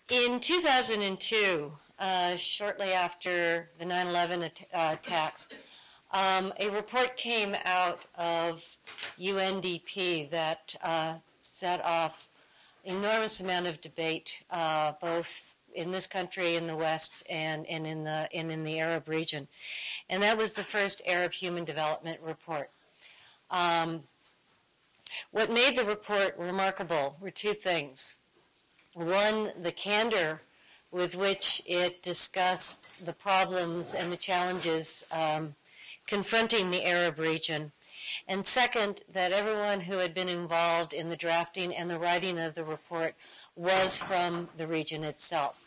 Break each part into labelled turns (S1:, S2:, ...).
S1: In 2002, shortly after the 9/11 attacks, a report came out of UNDP that set off enormous amount of debate, both in this country, in the West, and in the Arab region. And that was the first Arab Human Development Report. What made the report remarkable were two things. One, the candor with which it discussed the problems and the challenges confronting the Arab region. And second, that everyone who had been involved in the drafting and the writing of the report was from the region itself.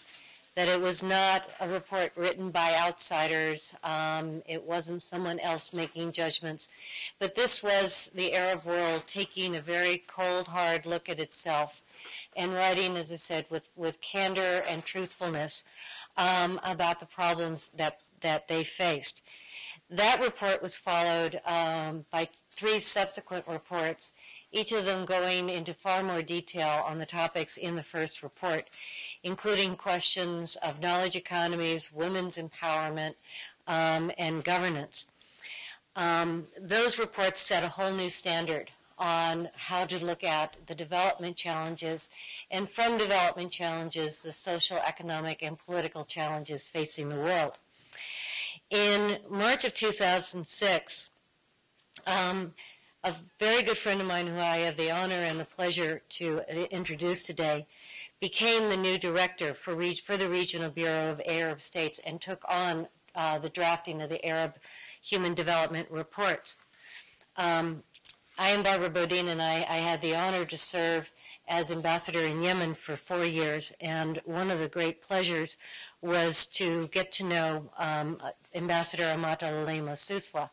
S1: That it was not a report written by outsiders, it wasn't someone else making judgments, but this was the Arab world taking a very cold, hard look at itself and writing, as I said, with candor and truthfulness about the problems that they faced. That report was followed by 3 subsequent reports, each of them going into far more detail on the topics in the first report, including questions of knowledge economies, women's empowerment, and governance. Those reports set a whole new standard on how to look at the development challenges, and from development challenges, the social, economic, and political challenges facing the world. In March of 2006, a very good friend of mine who I have the honor and the pleasure to introduce today became the new director for the Regional Bureau of Arab States and took on the drafting of the Arab Human Development Reports. I am Barbara Bodine, and I had the honor to serve as ambassador in Yemen for 4 years, and one of the great pleasures was to get to know Ambassador Amat Alsoswa,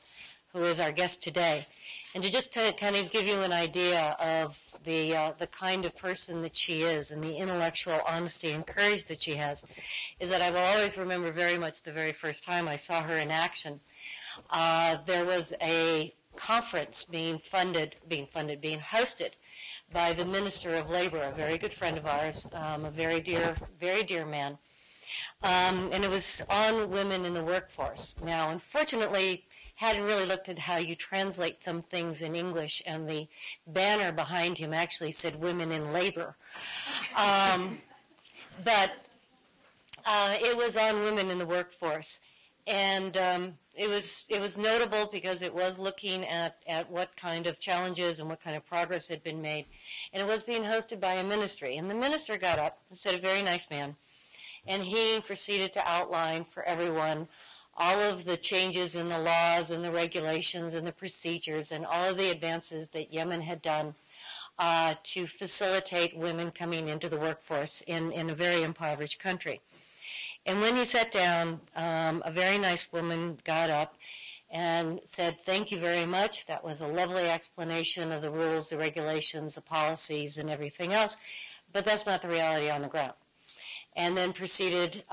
S1: who is our guest today, and to just kind of give you an idea of the kind of person that she is and the intellectual honesty and courage that she has, is that I will always remember very much the very first time I saw her in action. There was a conference being hosted by the Minister of Labor, a very good friend of ours, a very dear man. And it was on women in the workforce. Now, unfortunately, hadn't really looked at how you translate some things in English, and the banner behind him actually said women in labor. But it was on women in the workforce. And it was notable because it was looking at what kind of challenges and what kind of progress had been made. And it was being hosted by a ministry. And the minister got up and said, a very nice man, and he proceeded to outline for everyone all of the changes in the laws and the regulations and the procedures and all of the advances that Yemen had done to facilitate women coming into the workforce in a very impoverished country. And when he sat down, a very nice woman got up and said, thank you very much. That was a lovely explanation of the rules, the regulations, the policies, and everything else. But that's not the reality on the ground. And then proceeded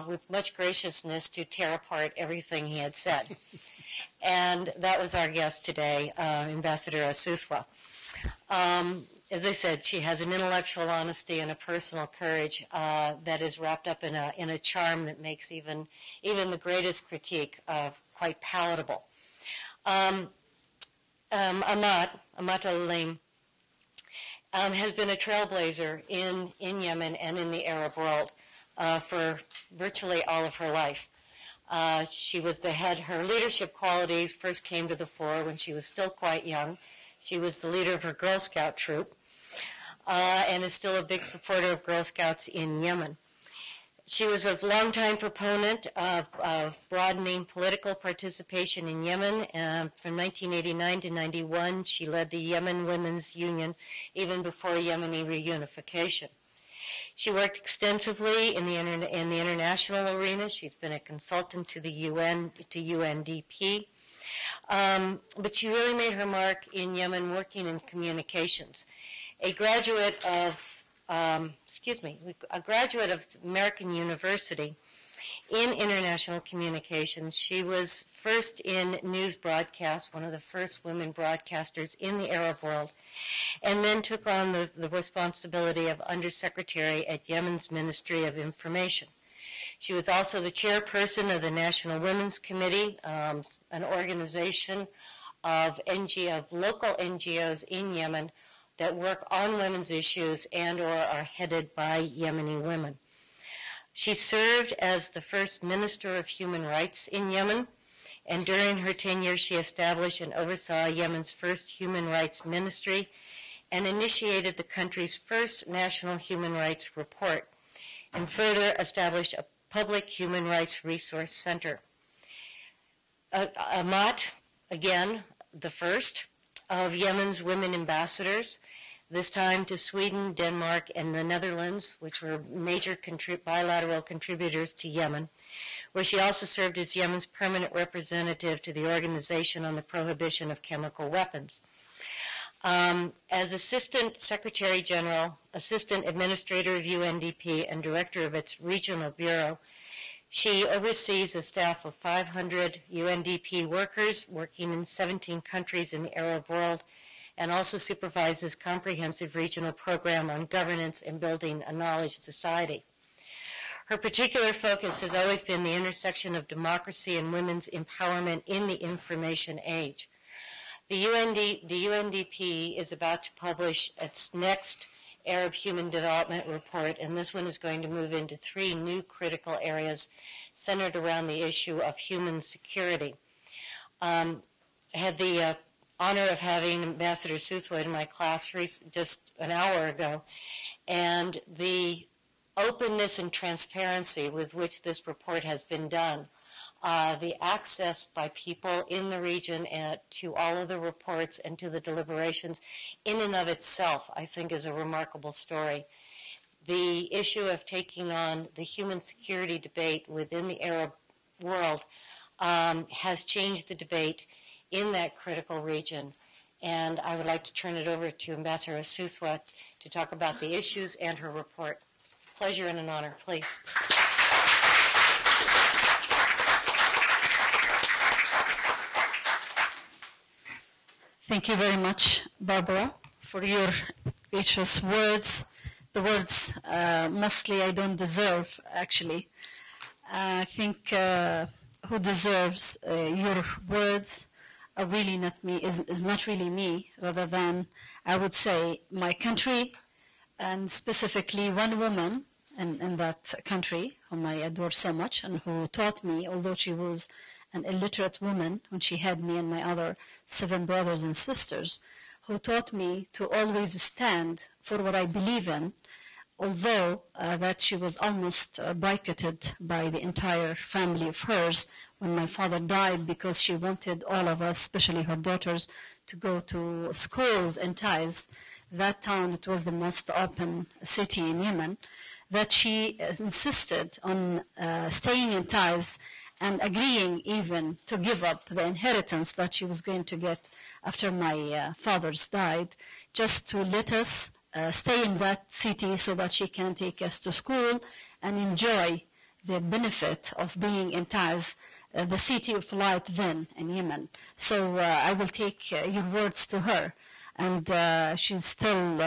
S1: with much graciousness to tear apart everything he had said. And that was our guest today, Ambassador Alsoswa. As I said, she has an intellectual honesty and a personal courage that is wrapped up in a charm that makes even the greatest critique quite palatable. Amat Al-Lim has been a trailblazer in Yemen and in the Arab world for virtually all of her life. She was her leadership qualities first came to the fore when she was still quite young. She was the leader of her Girl Scout troop and is still a big supporter of Girl Scouts in Yemen. She was a longtime proponent of broadening political participation in Yemen. From 1989 to 91, she led the Yemen Women's Union even before Yemeni reunification. She worked extensively in the international arena. She's been a consultant to the UN, to UNDP. But she really made her mark in Yemen working in communications. A graduate of American University in international communications. She was first in news broadcasts, one of the first women broadcasters in the Arab world, and then took on the responsibility of Undersecretary at Yemen's Ministry of Information. She was also the chairperson of the National Women's Committee, an organization of local NGOs in Yemen that work on women's issues and or are headed by Yemeni women. She served as the first Minister of Human Rights in Yemen, and during her tenure she established and oversaw Yemen's first human rights ministry and initiated the country's first national human rights report, and further established a public human rights resource center. Amat, again, the first of Yemen's women ambassadors, this time to Sweden, Denmark, and the Netherlands, which were major bilateral contributors to Yemen, where she also served as Yemen's permanent representative to the Organization on the Prohibition of Chemical Weapons. As Assistant Secretary General, Assistant Administrator of UNDP, and Director of its Regional Bureau, she oversees a staff of 500 UNDP workers working in 17 countries in the Arab world, and also supervises comprehensive regional program on governance and building a knowledge society. Her particular focus has always been the intersection of democracy and women's empowerment in the information age. The UNDP is about to publish its next Arab Human Development Report, and this one is going to move into 3 new critical areas centered around the issue of human security. I had the honor of having Ambassador Alsoswa in my class just an hour ago, and the openness and transparency with which this report has been done, the access by people in the region to all of the reports and to the deliberations in and of itself, I think, is a remarkable story. The issue of taking on the human security debate within the Arab world has changed the debate in that critical region. And I would like to turn it over to Ambassador Alsoswa to talk about the issues and her report. It's a pleasure and an honor. Please.
S2: Thank you very much, Barbara, for your gracious words. The words mostly I don't deserve, actually. I think who deserves your words are really not me, is not really me, rather than, I would say, my country, and specifically one woman in that country whom I adore so much and who taught me, although she was an illiterate woman when she had me and my other 7 brothers and sisters, who taught me to always stand for what I believe in, although that she was almost boycotted by the entire family of hers when my father died, because she wanted all of us, especially her daughters, to go to schools in Taiz. That town, it was the most open city in Yemen, that she insisted on staying in Taiz and agreeing even to give up the inheritance that she was going to get after my father's died, just to let us stay in that city so that she can take us to school and enjoy the benefit of being in Taiz, the city of light then in Yemen. So I will take your words to her. And she's still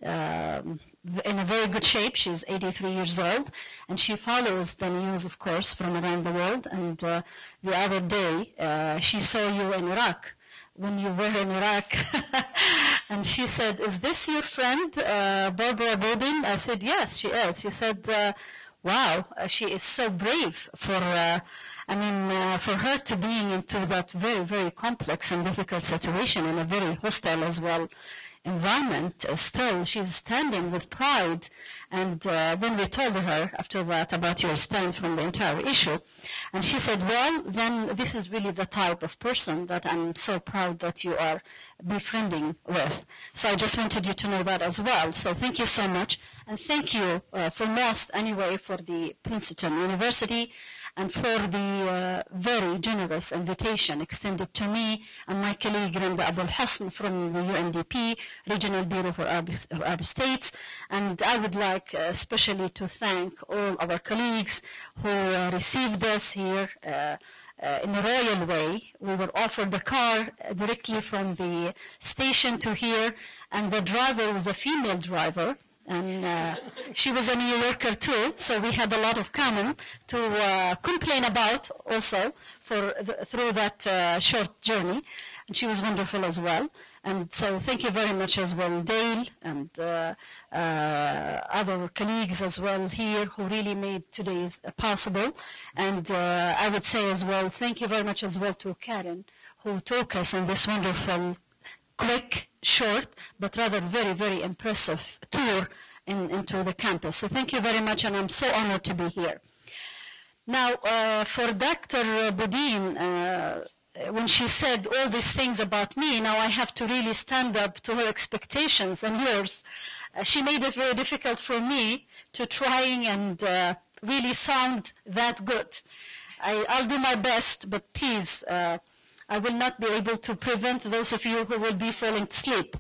S2: in a very good shape. She's 83 years old, and she follows the news, of course, from around the world. And the other day, she saw you in Iraq, when you were in Iraq. And she said, "Is this your friend, Barbara Bowden?" I said, "Yes, she is." She said, "Wow, she is so brave for her to being into that very, very complex and difficult situation in a very hostile as well environment. Still, she's standing with pride." And then we told her after that about your stand from the entire issue. And she said, "Well, then this is really the type of person that I'm so proud that you are befriending with." So I just wanted you to know that as well. So thank you so much. And thank you foremost anyway for the Princeton University and for the very generous invitation extended to me and my colleague Randa Abul Hasn from the UNDP, Regional Bureau for Arab States. And I would like especially to thank all our colleagues who received us here in a royal way. We were offered the car directly from the station to here, and the driver was a female driver, and she was a New Yorker too, so we had a lot of common to complain about also through that short journey, and she was wonderful as well. And so thank you very much as well, Dale, and other colleagues as well here who really made today's possible. And I would say as well, thank you very much as well to Karen, who took us on this wonderful, quick, short, but rather very, very impressive tour into the campus. So thank you very much, and I'm so honored to be here. Now, for Dr. Bodine, when she said all these things about me, now I have to really stand up to her expectations and yours. She made it very difficult for me to trying and really sound that good. I'll do my best, but please, I will not be able to prevent those of you who will be falling asleep.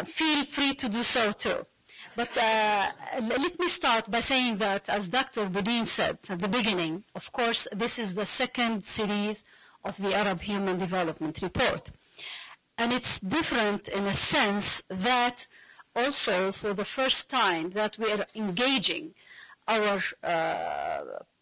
S2: Feel free to do so too. But let me start by saying that, as Dr. Bodine said at the beginning, of course, this is the second series of the Arab Human Development Report. And it's different in a sense that also for the first time that we are engaging our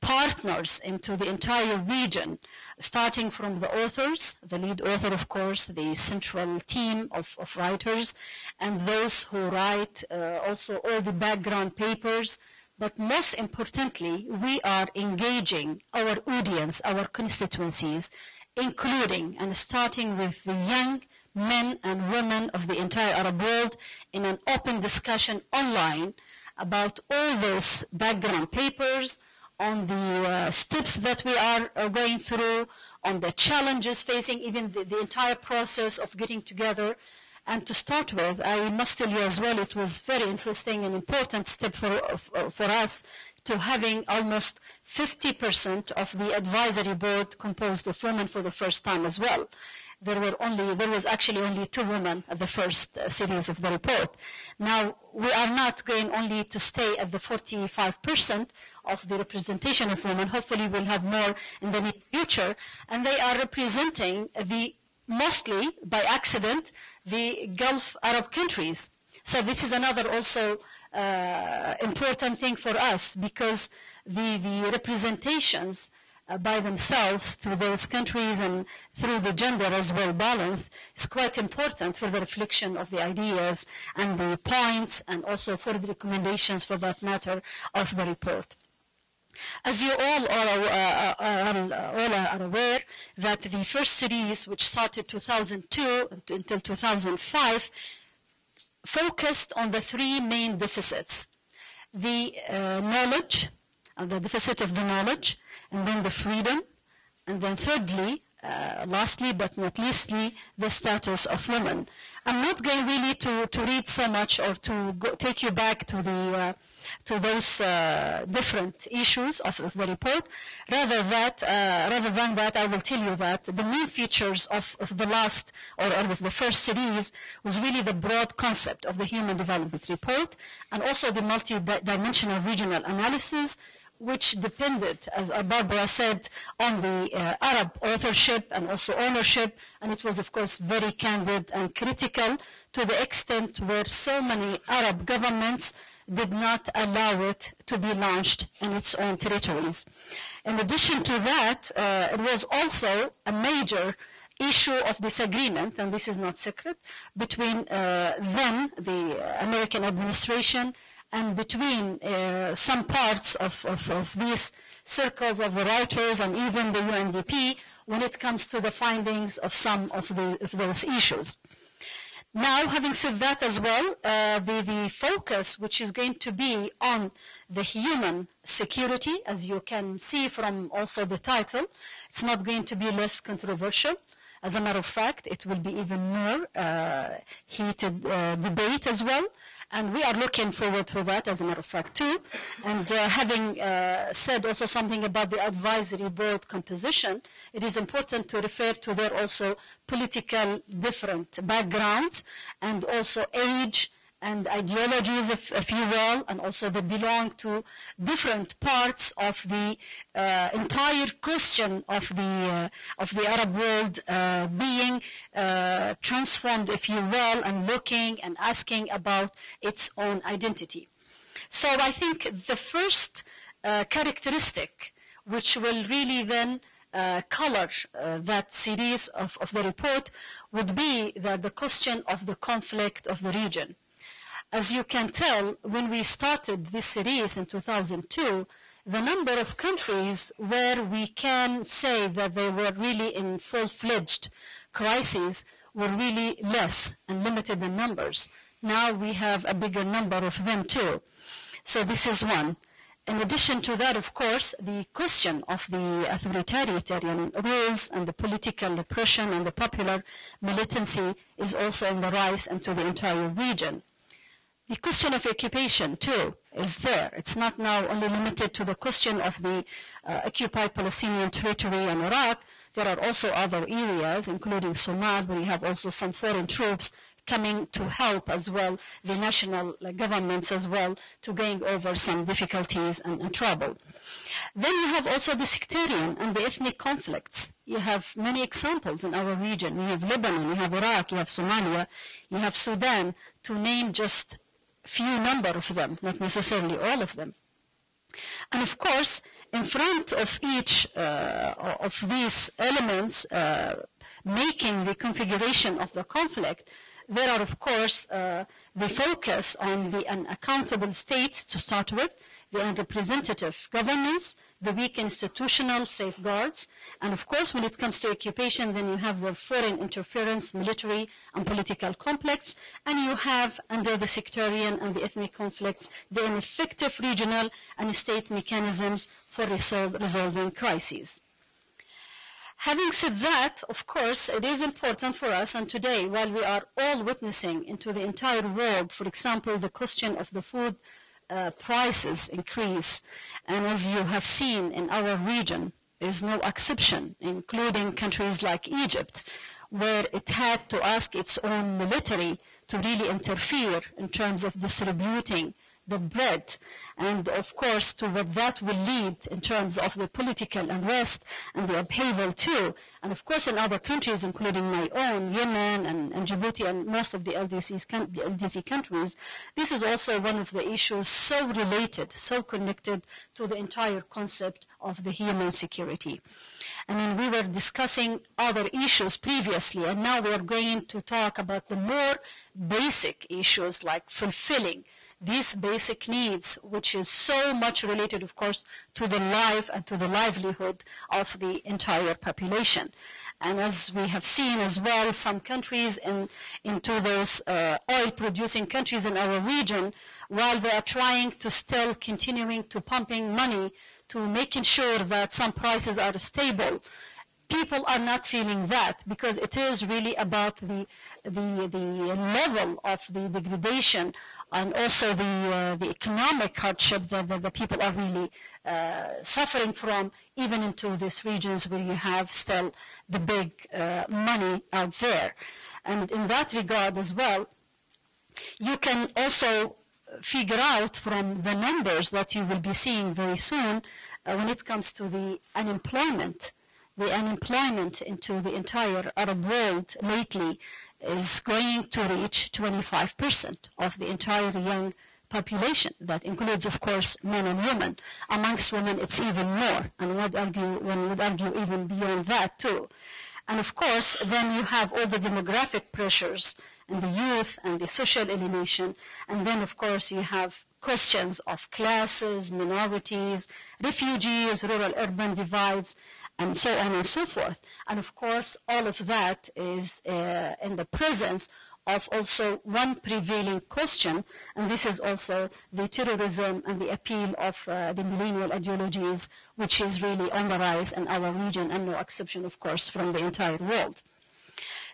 S2: partners into the entire region, starting from the authors, the lead author, of course, the central team of writers, and those who write also all the background papers. But most importantly, we are engaging our audience, our constituencies, including and starting with the young men and women of the entire Arab world in an open discussion online about all those background papers, on the steps that we are going through, on the challenges facing even the entire process of getting together. And to start with, I must tell you as well, it was very interesting and important step for us to having almost 50% of the advisory board composed of women for the first time as well. There was actually only 2 women at the first series of the report. Now, we are not going only to stay at the 45% of the representation of women. Hopefully, we'll have more in the near future. And they are representing mostly by accident, the Gulf Arab countries. So this is another also important thing for us, because the representations by themselves to those countries and through the gender as well balance is quite important for the reflection of the ideas and the points, and also for the recommendations, for that matter, of the report. As you all are aware, that the first series, which started 2002 until 2005, focused on the 3 main deficits: the knowledge, the deficit of the knowledge, and then the freedom, and then thirdly, lastly but not leastly, the status of women. I'm not going really to read so much or to take you back to those different issues of the report. Rather than that, I will tell you that the main features of the last or of the first series was really the broad concept of the Human Development Report, and also the multi-dimensional regional analysis, which depended, as Barbara said, on the Arab authorship and also ownership, and it was, of course, very candid and critical, to the extent where so many Arab governments did not allow it to be launched in its own territories. In addition to that, it was also a major issue of disagreement, and this is not secret, between then the American administration and between some parts of these circles of the writers and even the UNDP when it comes to the findings of some of those issues. Now, having said that as well, the focus, which is going to be on the human security, as you can see from also the title, it's not going to be less controversial. As a matter of fact, it will be even more heated debate as well. And we are looking forward to that, as a matter of fact, too. And having said also something about the advisory board composition, it is important to refer to their also political different backgrounds and also age and ideologies, if you will, and also they belong to different parts of the entire question of the Arab world being transformed, if you will, and looking and asking about its own identity. So I think the first characteristic which will really then color that series of the report would be the question of the conflict of the region. As you can tell, when we started this series in 2002, the number of countries where we can say that they were really in full-fledged crises were really less and limited in numbers. Now we have a bigger number of them too. So this is one. In addition to that, of course, the question of the authoritarian rules and the political repression and the popular militancy is also on the rise into the entire region. The question of occupation, too, is there. It's not now only limited to the question of the occupied Palestinian territory in Iraq. There are also other areas, including Somalia, where you have also some foreign troops coming to help as well, the national governments as well, to gain over some difficulties and trouble. Then you have also the sectarian and the ethnic conflicts. You have many examples in our region. You have Lebanon, you have Iraq, you have Somalia, you have Sudan, to name just few number of them, not necessarily all of them. And of course, in front of each of these elements making the configuration of the conflict, there are, of course, the focus on the unaccountable states to start with, the unrepresentative governments, the weak institutional safeguards, and of course, when it comes to occupation, then you have the foreign interference, military and political complex, and you have, under the sectarian and the ethnic conflicts, the ineffective regional and state mechanisms for resolving crises. Having said that, of course, it is important for us, and today, while we are all witnessing into the entire world, for example, the question of the food prices increase, and as you have seen in our region, there is no exception, including countries like Egypt, where it had to ask its own military to really interfere in terms of distributing the bread, and of course to what that will lead in terms of the political unrest and the upheaval too. And of course in other countries, including my own, Yemen and Djibouti and most of the LDC countries, this is also one of the issues so related, so connected to the entire concept of the human security. I mean, we were discussing other issues previously, and now we are going to talk about the more basic issues like fulfilling these basic needs, which is so much related, of course, to the life and to the livelihood of the entire population. And as we have seen as well, some countries into those oil-producing countries in our region, while they are trying to still continuing to pumping money to making sure that some prices are stable, people are not feeling that, because it is really about the level of the degradation and also the economic hardship that the people are really suffering from, even into these regions where you have still the big money out there. And in that regard as well, you can also figure out from the numbers that you will be seeing very soon when it comes to the unemployment. The unemployment into the entire Arab world lately is going to reach 25% of the entire young population. That includes, of course, men and women. Amongst women, it's even more, and one would argue even beyond that too. And of course, then you have all the demographic pressures and the youth and the social alienation, and then, of course, you have questions of classes, minorities, refugees, rural-urban divides, and so on and so forth. And of course, all of that is in the presence of also one prevailing question, and this is also the terrorism and the appeal of the millennial ideologies, which is really on the rise in our region, and no exception, of course, from the entire world.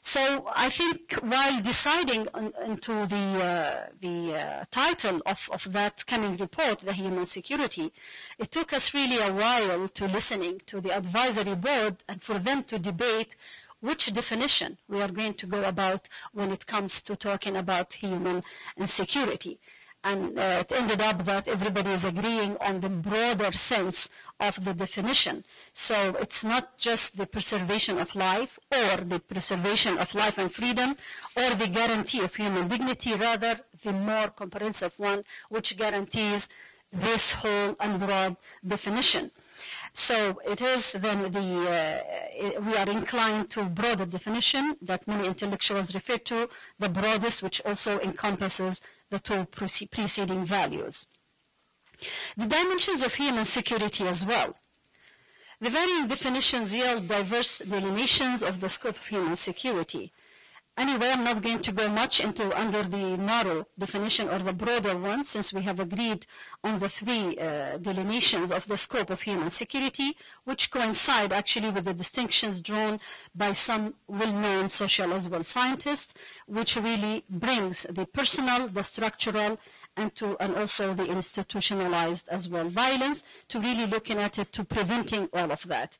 S2: So I think while deciding into the title of that coming report, the human security, it took us really a while to listening to the advisory board and for them to debate which definition we are going to go about when it comes to talking about human security. And it ended up that everybody is agreeing on the broader sense of the definition. So it's not just the preservation of life or the preservation of life and freedom or the guarantee of human dignity, rather the more comprehensive one which guarantees this whole and broad definition. So it is then we are inclined to broader definition that many intellectuals refer to, the broadest, which also encompasses the two preceding values. The dimensions of human security as well. The varying definitions yield diverse delineations of the scope of human security. Anyway, I'm not going to go much into under the narrow definition or the broader one, since we have agreed on the three delineations of the scope of human security, which coincide actually with the distinctions drawn by some well-known social as well scientists, which really brings the personal, the structural, and also the institutionalized as well violence, to really looking at it to preventing all of that.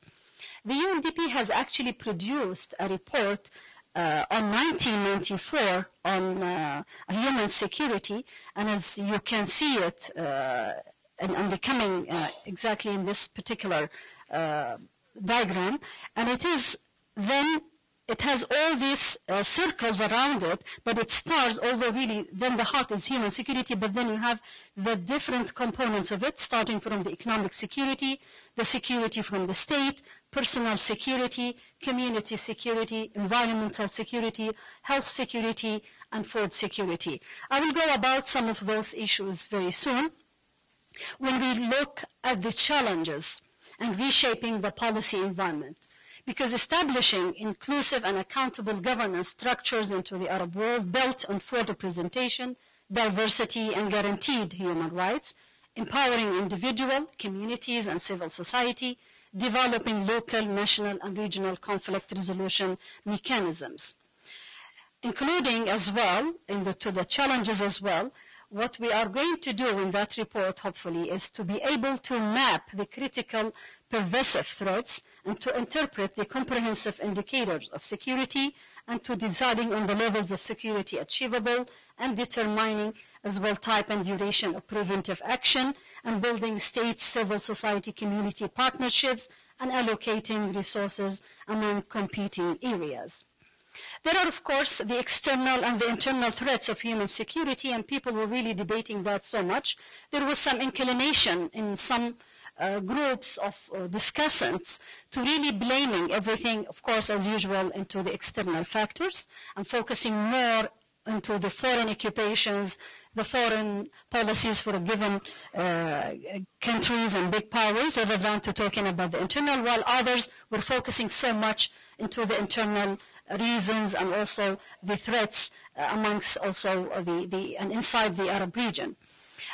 S2: The UNDP has actually produced a report on 1994 on human security, and as you can see it and becoming exactly in this particular diagram, and it is then it has all these circles around it, but it starts, although really then the heart is human security, but then you have the different components of it, starting from the economic security, the security from the state, personal security, community security, environmental security, health security, and food security. I will go about some of those issues very soon. When we look at the challenges and reshaping the policy environment, because establishing inclusive and accountable governance structures into the Arab world built on full representation, diversity, and guaranteed human rights, empowering individual, communities, and civil society, developing local, national, and regional conflict resolution mechanisms, including as well, to the challenges as well. What we are going to do in that report, hopefully, is to be able to map the critical pervasive threats and to interpret the comprehensive indicators of security and to deciding on the levels of security achievable and determining as well type and duration of preventive action and building state, civil society, community partnerships and allocating resources among competing areas. There are, of course, the external and the internal threats of human security, and people were really debating that so much. There was some inclination in some groups of discussants to really blaming everything, of course, as usual, into the external factors and focusing more into the foreign occupations, the foreign policies for a given countries and big powers, rather than to talking about the internal, while others were focusing so much into the internal reasons and also the threats amongst also and inside the Arab region.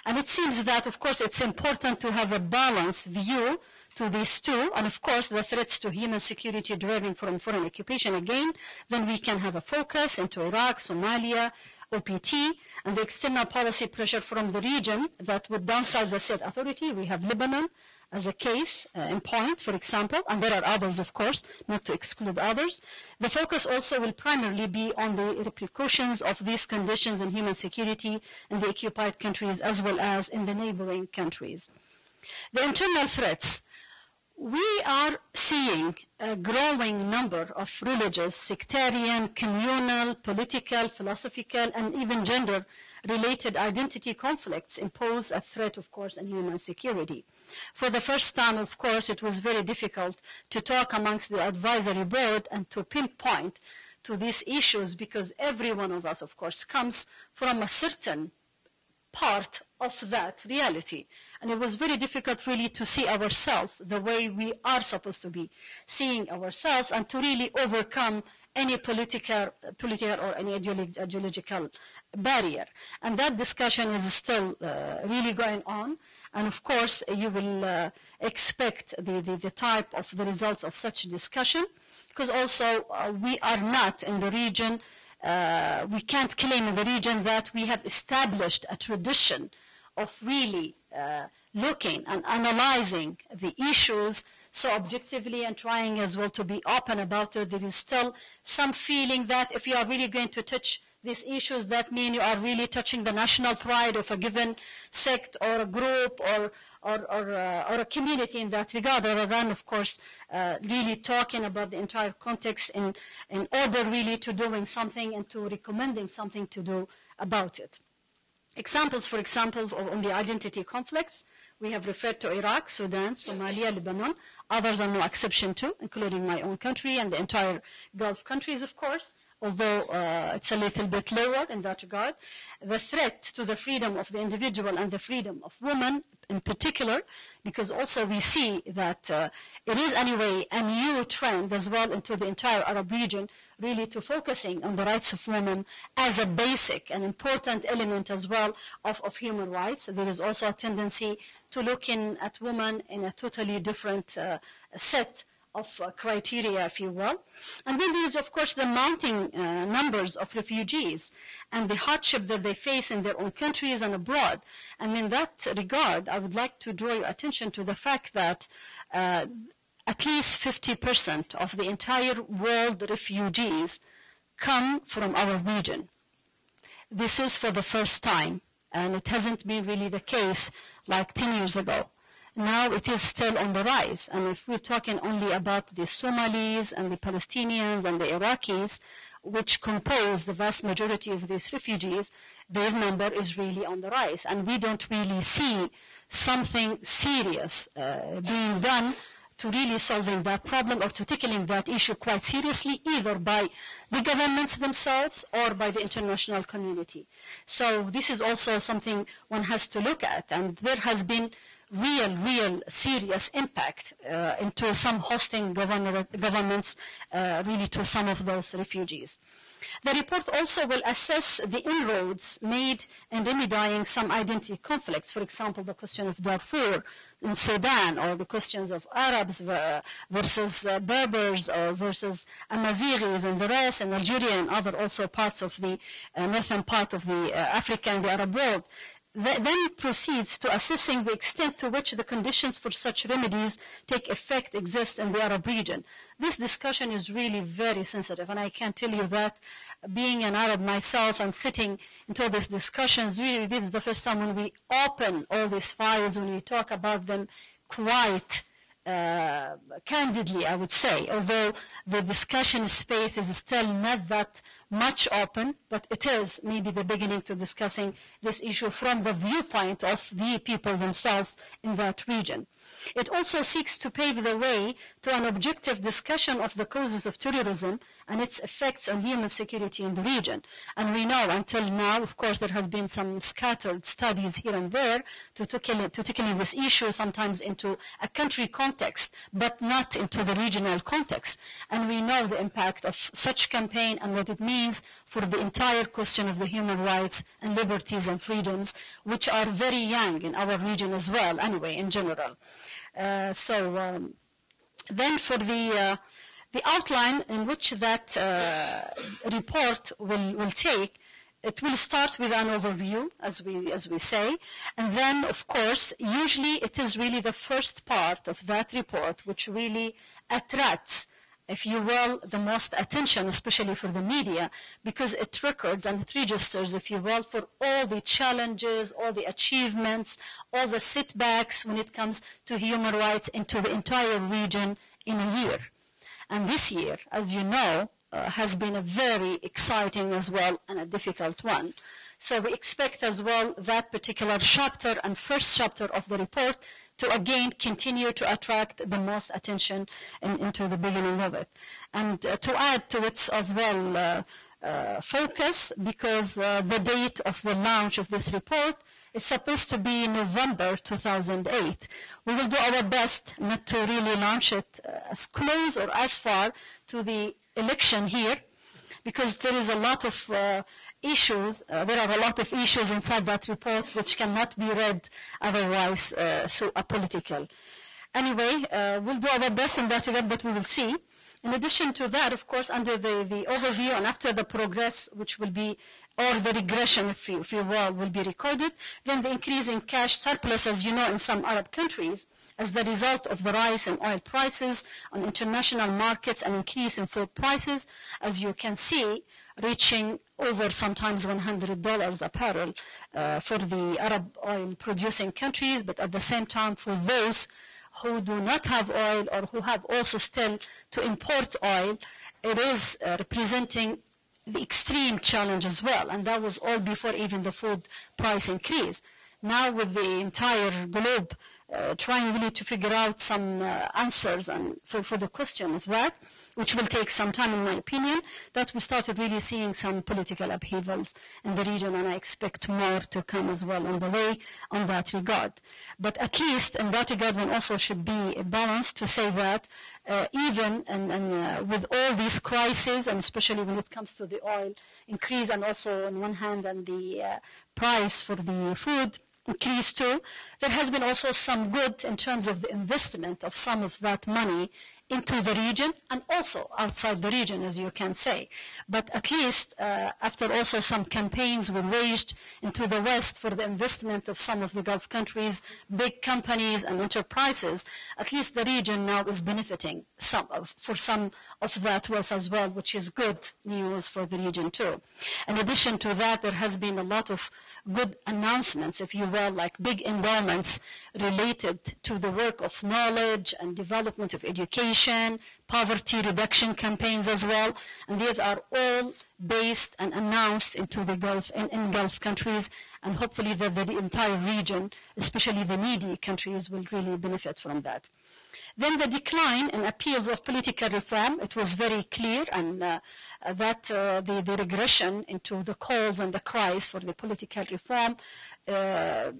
S2: And it seems that, of course, it's important to have a balanced view to these two, and of course the threats to human security deriving from foreign occupation again, then we can have a focus into Iraq, Somalia, OPT, and the external policy pressure from the region that would downside the said authority. We have Lebanon as a case in point, for example, and there are others, of course, not to exclude others. The focus also will primarily be on the repercussions of these conditions on human security in the occupied countries as well as in the neighboring countries. The internal threats. We are seeing a growing number of religious, sectarian, communal, political, philosophical, and even gender-related identity conflicts impose a threat, of course, on human security. For the first time, of course, it was very difficult to talk amongst the advisory board and to pinpoint to these issues because every one of us, of course, comes from a certain part of that reality. And it was very difficult really to see ourselves the way we are supposed to be seeing ourselves and to really overcome any political or any ideological barrier. And that discussion is still really going on. And of course, you will expect the type of the results of such discussion. because also we are not in the region, we can't claim in the region that we have established a tradition of really looking and analyzing the issues so objectively and trying as well to be open about it. There is still some feeling that if you are really going to touch these issues, that means you are really touching the national pride of a given sect or a group or a community in that regard, rather than, of course, really talking about the entire context in order really to doing something and to recommending something to do about it. Examples, for example, on the identity conflicts, we have referred to Iraq, Sudan, Somalia, Lebanon. Others are no exception too, including my own country and the entire Gulf countries, of course, although it's a little bit lower in that regard. The threat to the freedom of the individual and the freedom of women in particular, because also we see that it is anyway a new trend as well into the entire Arab region, really to focusing on the rights of women as a basic and important element as well of human rights. There is also a tendency to look at women in a totally different set of criteria, if you will. And then there is, of course, the mounting numbers of refugees and the hardship that they face in their own countries and abroad. And in that regard, I would like to draw your attention to the fact that at least 50% of the entire world refugees come from our region. This is for the first time, and it hasn't been really the case like 10 years ago. Now it is still on the rise, and if we're talking only about the Somalis and the Palestinians and the Iraqis, which compose the vast majority of these refugees, their number is really on the rise, and we don't really see something serious being done to really solving that problem or to tackling that issue quite seriously, either by the governments themselves or by the international community. So this is also something one has to look at, and there has been real serious impact into some hosting governments really to some of those refugees. The report also will assess the inroads made in remedying some identity conflicts, for example, the question of Darfur in Sudan, or the questions of Arabs versus Berbers or versus Amaziris and the rest, and Algeria and other also parts of the northern part of the Africa and the Arab world. Then proceeds to assessing the extent to which the conditions for such remedies take effect exist in the Arab region. This discussion is really very sensitive, and I can tell you that being an Arab myself and sitting into these discussions, really this is the first time when we open all these files, when we talk about them quite candidly, I would say, although the discussion space is still not that much open, but it is maybe the beginning to discussing this issue from the viewpoint of the people themselves in that region. It also seeks to pave the way to an objective discussion of the causes of terrorism and its effects on human security in the region. And we know until now, of course, there has been some scattered studies here and there to tackling this issue, sometimes into a country context, but not into the regional context. And we know the impact of such campaign and what it means for the entire question of the human rights and liberties and freedoms, which are very young in our region as well, anyway, in general. Then for the outline in which that report will take, it will start with an overview, as we say, and then, of course, usually it is really the first part of that report which really attracts, if you will, the most attention, especially for the media, because it records and it registers, if you will, for all the challenges, all the achievements, all the setbacks when it comes to human rights into the entire region in a year. And this year, as you know, has been a very exciting as well and a difficult one. So we expect as well that particular chapter and first chapter of the report to again continue to attract the most attention into the beginning of it. And to add to its as well focus, because the date of the launch of this report is supposed to be November 2008. We will do our best not to really launch it as close or as far to the election here, because there is a lot of issues, there are a lot of issues inside that report which cannot be read otherwise so apolitical. Anyway, we'll do our best in that regard, but we will see. In addition to that, of course, under the overview and after the progress, which will be, or the regression, if you will be recorded, then the increase in cash surplus, as you know, in some Arab countries, as the result of the rise in oil prices on international markets and increase in food prices, as you can see, reaching over sometimes $100 a barrel for the Arab oil-producing countries, but at the same time for those who do not have oil or who have also still to import oil, it is representing the extreme challenge as well, and that was all before even the food price increase. Now with the entire globe trying really to figure out some answers for the question of that, which will take some time in my opinion, that we started really seeing some political upheavals in the region, and I expect more to come as well on the way on that regard. But at least in that regard, one also should be balanced to say that even with all these crises, and especially when it comes to the oil increase, and also on one hand and the price for the food increase too, there has been also some good in terms of the investment of some of that money into the region and also outside the region, as you can say. But at least after also some campaigns were waged into the West for the investment of some of the Gulf countries, big companies and enterprises, at least the region now is benefiting for some of that wealth as well, which is good news for the region too. In addition to that, there has been a lot of good announcements, if you will, like big endowments related to the work of knowledge and development of education, poverty reduction campaigns as well, and these are all based and announced into the Gulf in Gulf countries, and hopefully the entire region, especially the needy countries, will really benefit from that. Then the decline in appeals of political reform, it was very clear, and that the regression into the calls and the cries for the political reform, I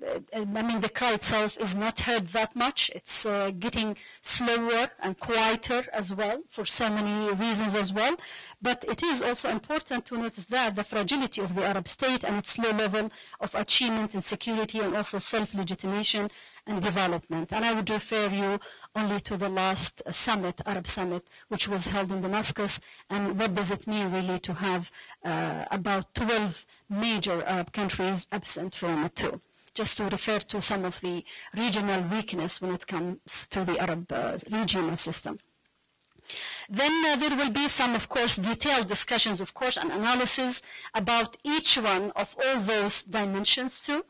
S2: mean, the cry itself is not heard that much. It's getting slower and quieter as well for so many reasons as well. But it is also important to notice that the fragility of the Arab state and its low level of achievement in security and also self-legitimation and development. And I would refer you only to the last summit, Arab summit, which was held in Damascus, and what does it mean really to have about 12 major Arab countries absent from it too, just to refer to some of the regional weakness when it comes to the Arab regional system. Then there will be some, of course, detailed discussions, of course, and analysis about each one of all those dimensions too.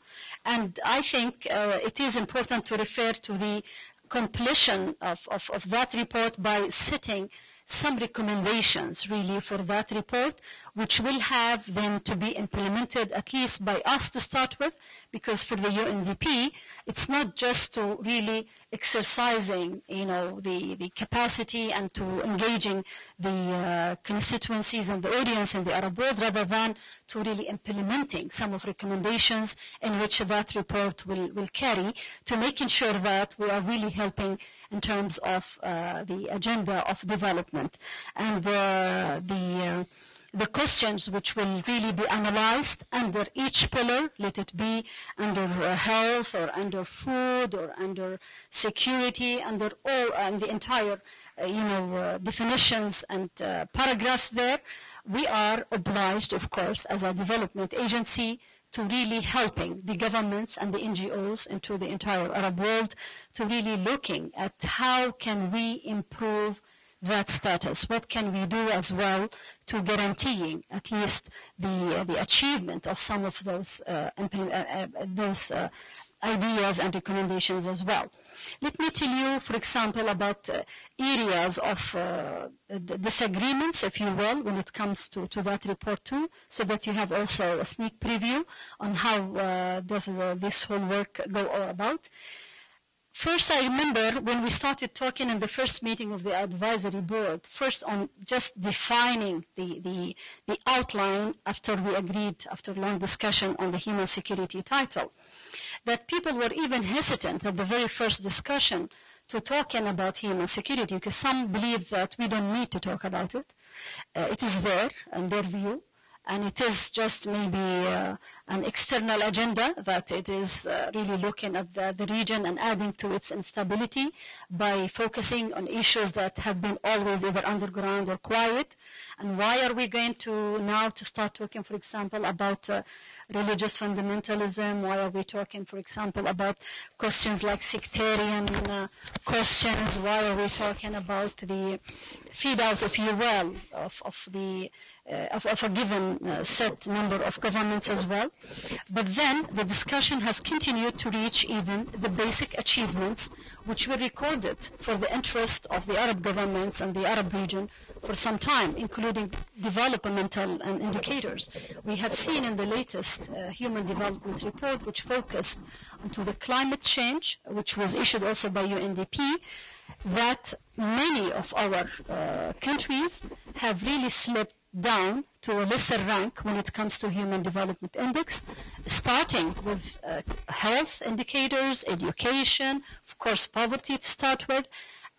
S2: And I think it is important to refer to the completion of that report by setting some recommendations really for that report, which will have then to be implemented at least by us to start with, because for the UNDP, it's not just to really exercising, you know, the capacity and to engaging the constituencies and the audience in the Arab world, rather than to really implementing some of recommendations in which that report will carry, to making sure that we are really helping in terms of the agenda of development. And the questions which will really be analyzed under each pillar, let it be under health or under food or under security, under all and the entire definitions and paragraphs there, we are obliged, of course, as a development agency, to really helping the governments and the NGOs into the entire Arab world to really looking at how can we improve that status. What can we do as well to guaranteeing at least the achievement of some of those ideas and recommendations as well. Let me tell you, for example, about areas of disagreements, if you will, when it comes to that report too, so that you have also a sneak preview on how does this whole work go all about. First, I remember when we started talking in the first meeting of the advisory board, first on just defining the outline after we agreed, after long discussion on the human security title, that people were even hesitant at the very first discussion to talking about human security, because some believe that we don't need to talk about it. It is there in their view, and it is just maybe an external agenda, that it is really looking at the region and adding to its instability by focusing on issues that have been always either underground or quiet. And why are we going to now to start talking, for example, about religious fundamentalism? Why are we talking, for example, about questions like sectarian questions? Why are we talking about the feed out, if you will, of a given set number of governments as well? But then the discussion has continued to reach even the basic achievements which were recorded for the interest of the Arab governments and the Arab region for some time, including developmental indicators. We have seen in the latest Human Development Report, which focused onto the climate change, which was issued also by UNDP, that many of our countries have really slipped down to a lesser rank when it comes to Human Development Index, starting with health indicators, education, of course poverty to start with.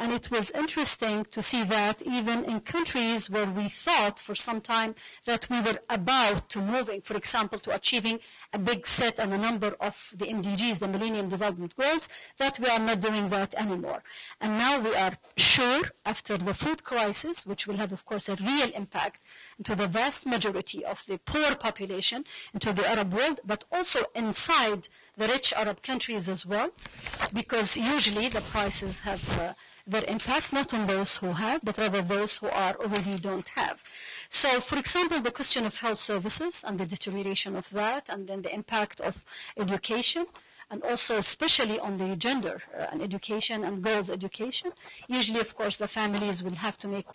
S2: And it was interesting to see that even in countries where we thought for some time that we were about to moving, for example, to achieving a big set and a number of the MDGs, the Millennium Development Goals, that we are not doing that anymore. And now we are sure, after the food crisis, which will have, of course, a real impact into the vast majority of the poor population, into the Arab world, but also inside the rich Arab countries as well, because usually the prices have their impact not on those who have, but rather those who are already don't have. So, for example, the question of health services and the deterioration of that, and then the impact of education, and also especially on the gender and education and girls' education. Usually, of course, the families will have to make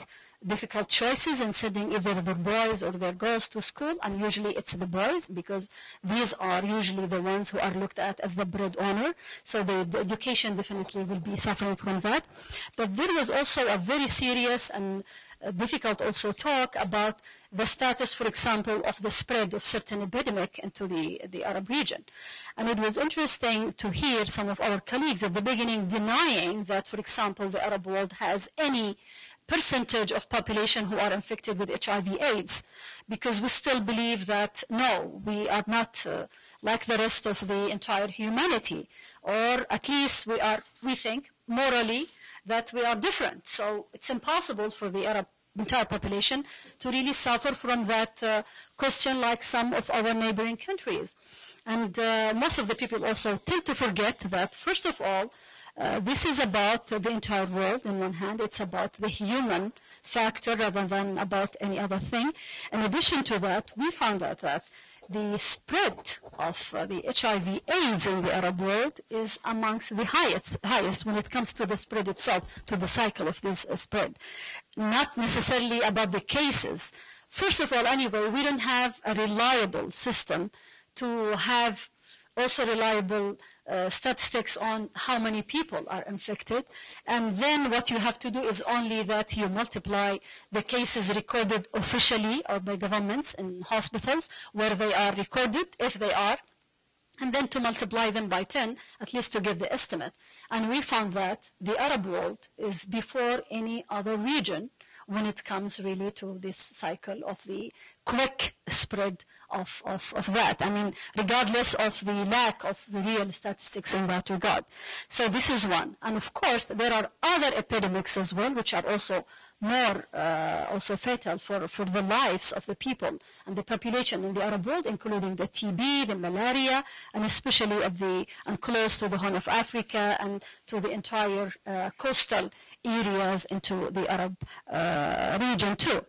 S2: difficult choices in sending either their boys or their girls to school, and usually it's the boys, because these are usually the ones who are looked at as the breadwinner. So the education definitely will be suffering from that. But there was also a very serious and difficult also talk about the status, for example, of the spread of certain epidemic into the Arab region. And it was interesting to hear some of our colleagues at the beginning denying that, for example, the Arab world has any percentage of population who are infected with HIV/AIDS, because we still believe that, no, we are not like the rest of the entire humanity, or at least we think morally that we are different. So it's impossible for the Arab entire population to really suffer from that question like some of our neighboring countries. And most of the people also tend to forget that, first of all, this is about the entire world. On one hand, it's about the human factor rather than about any other thing. In addition to that, we found out that the spread of the HIV/AIDS in the Arab world is amongst the highest when it comes to the spread itself, to the cycle of this spread. Not necessarily about the cases. First of all, anyway, we don't have a reliable system to have also reliable statistics on how many people are infected. And then what you have to do is only that you multiply the cases recorded officially or by governments in hospitals where they are recorded, if they are, and then to multiply them by 10, at least to get the estimate. And we found that the Arab world is before any other region when it comes really to this cycle of the quick spread of that. I mean, regardless of the lack of the real statistics in that regard. So this is one. And of course, there are other epidemics as well, which are also more also fatal for the lives of the people and the population in the Arab world, including the TB, the malaria, and especially and close to the Horn of Africa and to the entire coastal areas into the Arab region too.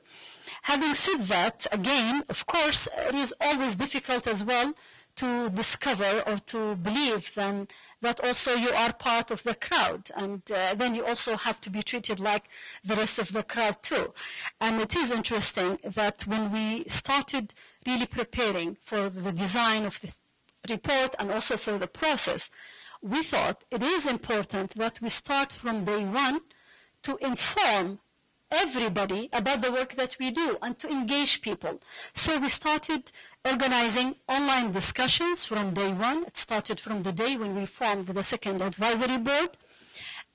S2: Having said that, again, of course, it is always difficult as well to discover or to believe then that also you are part of the crowd, and then you also have to be treated like the rest of the crowd too. And it is interesting that when we started really preparing for the design of this report and also for the process, we thought it is important that we start from day one to inform everybody about the work that we do and to engage people. So we started organizing online discussions from day one. It started from the day when we formed the second advisory board.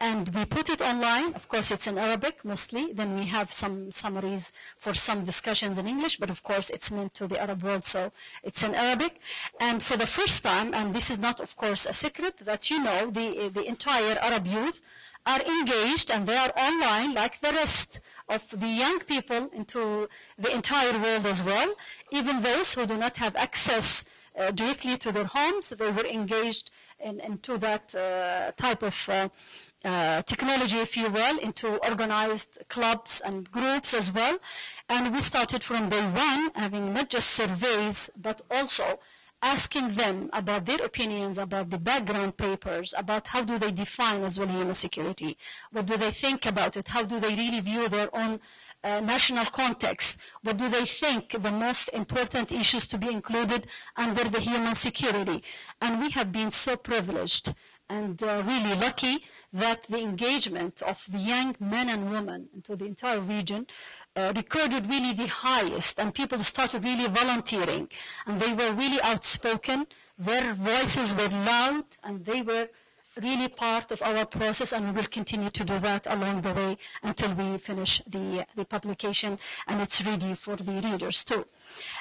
S2: and we put it online. Of course, it's in Arabic mostly. Then we have some summaries for some discussions in English, but of course, it's meant to the Arab world, so it's in Arabic. And for the first time, and this is not, of course, a secret, that the entire Arab youth are engaged, and they are online like the rest of the young people into the entire world as well. Even those who do not have access directly to their homes, they were engaged into that type of technology, if you will, into organized clubs and groups as well. And we started from day one, having not just surveys, but also asking them about their opinions, about the background papers, about how do they define as well human security, what do they think about it, how do they really view their own national context, what do they think the most important issues to be included under the human security. And we have been so privileged and really lucky that the engagement of the young men and women into the entire region recorded really the highest, and people started really volunteering, and they were really outspoken, their voices were loud, and they were really part of our process, and we will continue to do that along the way until we finish the publication and it's ready for the readers too.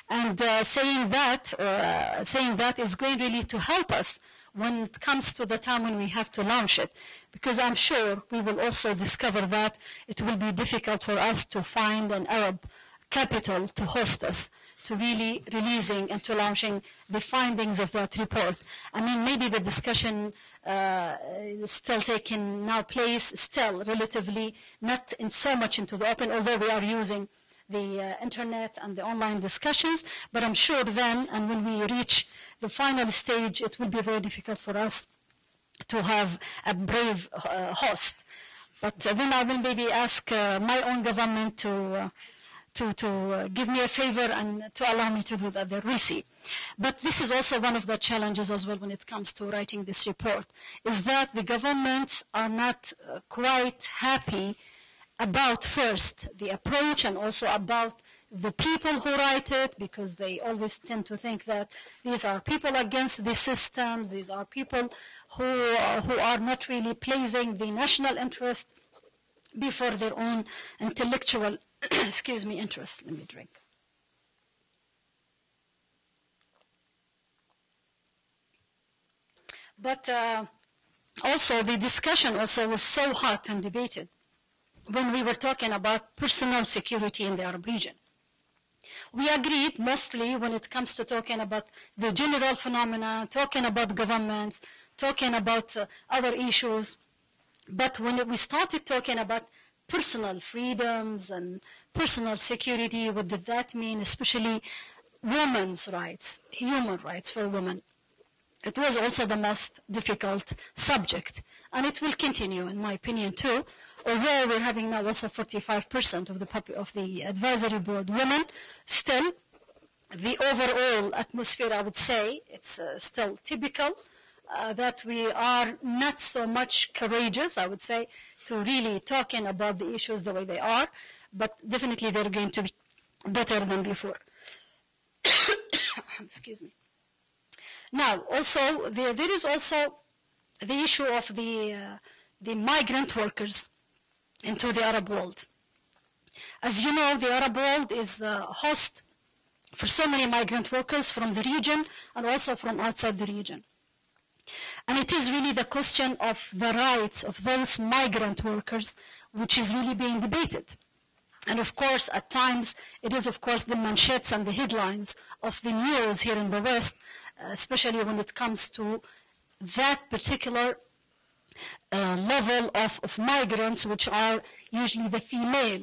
S2: And saying that is going really to help us when it comes to the time when we have to launch it, because I'm sure we will also discover that it will be difficult for us to find an Arab capital to host us, to really releasing and to launching the findings of that report. I mean, maybe the discussion is still taking now place, still relatively not in so much into the open, although we are using the internet and the online discussions, but I'm sure then, and when we reach the final stage, it will be very difficult for us to have a brave host. But then I will maybe ask my own government to give me a favor and to allow me to do that there. We'll see. But this is also one of the challenges as well when it comes to writing this report, is that the governments are not quite happy about first the approach and also about the people who write it, because they always tend to think that these are people against the systems, these are people who are not really placing the national interest before their own intellectual excuse me, interest. Let me drink. But also the discussion also was so hot and debated when we were talking about personal security in the Arab region. We agreed mostly when it comes to talking about the general phenomena, talking about governments, talking about other issues. But when we started talking about personal freedoms and personal security, what did that mean, especially women's rights, human rights for women? It was also the most difficult subject, and it will continue, in my opinion, too. Although we're having now also 45% of the advisory board women, still the overall atmosphere, I would say, it's still typical that we are not so much courageous, I would say, to really talking about the issues the way they are, but definitely they're going to be better than before. Excuse me. Now, also, there is also the issue of the migrant workers into the Arab world. As you know, the Arab world is a host for so many migrant workers from the region and also from outside the region. And it is really the question of the rights of those migrant workers which is really being debated. And of course, at times, it is of course the manchettes and the headlines of the news here in the West, especially when it comes to that particular level of migrants, which are usually the female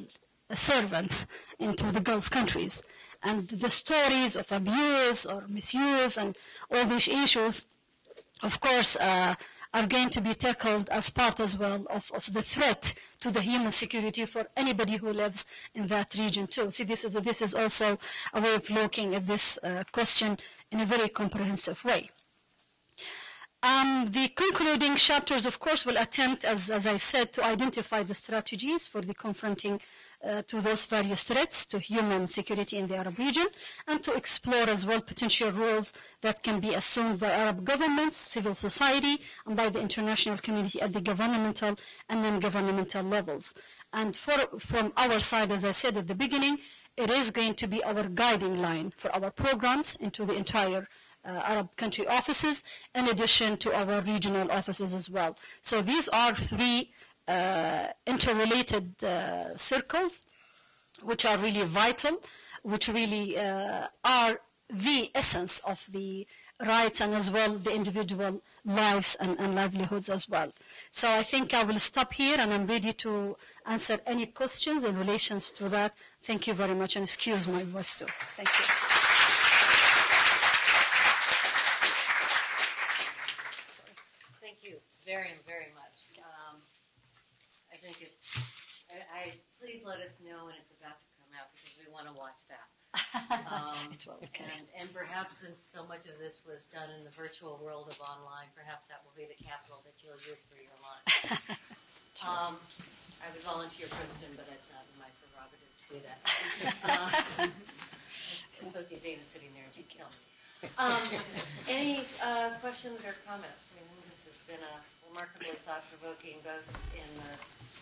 S2: servants into the Gulf countries. And the stories of abuse or misuse and all these issues, of course, are going to be tackled as part as well of the threat to the human security for anybody who lives in that region too. See, this is also a way of looking at this question in a very comprehensive way. The concluding chapters, of course, will attempt, as I said, to identify the strategies for the confronting to those various threats to human security in the Arab region, and to explore as well potential roles that can be assumed by Arab governments, civil society, and by the international community at the governmental and non-governmental levels. And from our side, as I said at the beginning, it is going to be our guiding line for our programs into the entire Arab country offices, in addition to our regional offices as well. So these are three interrelated circles, which are really vital, which really are the essence of the rights and as well the individual lives and livelihoods as well. So I think I will stop here, and I'm ready to answer any questions in relation to that. Thank you very much, and excuse my voice too. Thank you.
S1: Thank you very, very much. I think please let us know when it's about to come out, because we want to watch that. And perhaps since so much of this was done in the virtual world of online, perhaps that will be the capital that you'll use for your launch. I would volunteer Princeton, but it's not in my prerogative to do that. Associate Dean is sitting there and she'd kill me. Any questions or comments? I mean, this has been a remarkably thought-provoking, both in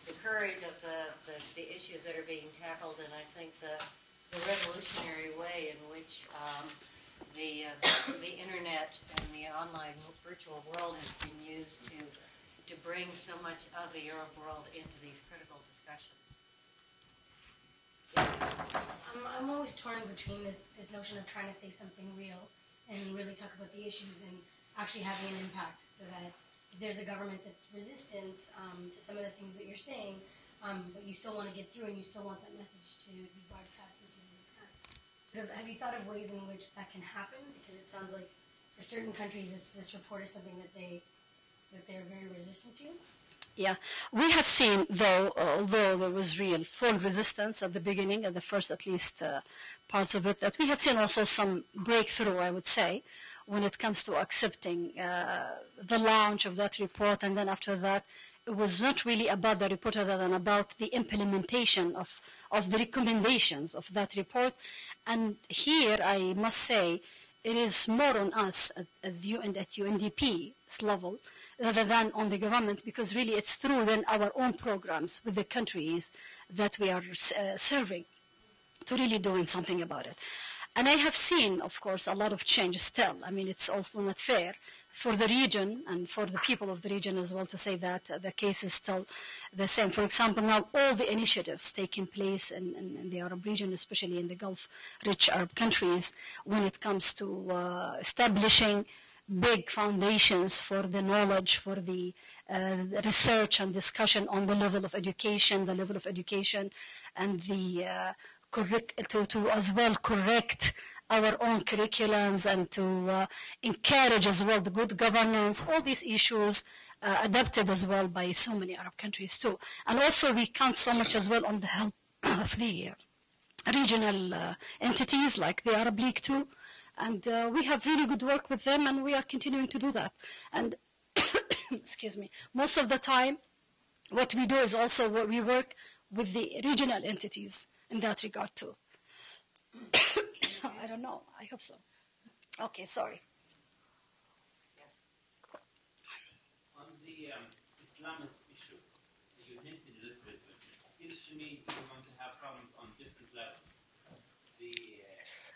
S1: the courage of the issues that are being tackled, and I think the revolutionary way in which the internet and the online virtual world has been used to bring so much of the Arab world into these critical discussions.
S3: I'm always torn between this notion of trying to say something real and really talk about the issues and actually having an impact, so that if there's a government that's resistant to some of the things that you're saying, but you still want to get through and you still want that message to be broadcast and to be discussed. But have you thought of ways in which that can happen? Because it sounds like for certain countries this report is something that they're very resistant to.
S2: Yeah, we have seen, though, although there was real full resistance at the beginning, at the first at least parts of it, that we have seen also some breakthrough, I would say, when it comes to accepting the launch of that report. And then after that, it was not really about the report rather than about the implementation of the recommendations of that report. And here, I must say, it is more on us at UNDP's level rather than on the government, because really it's through then our own programs with the countries that we are serving to really doing something about it. And I have seen, of course, a lot of change still. I mean, it's also not fair for the region and for the people of the region as well to say that the case is still the same. For example, now all the initiatives taking place in the Arab region, especially in the Gulf-rich Arab countries, when it comes to establishing big foundations for the knowledge, for the research and discussion on the level of education, and the to as well correct our own curriculums, and to encourage as well the good governance, all these issues adapted as well by so many Arab countries too. And also we count so much as well on the help of the regional entities like the Arab League too. And we have really good work with them, and we are continuing to do that. And excuse me, most of the time, what we do is also what we work with the regional entities in that regard too. I don't know. I hope so. Okay, sorry.
S1: Yes.
S4: On the Islamist issue, you hinted a little bit. It seems to me you're going to have problems on different levels.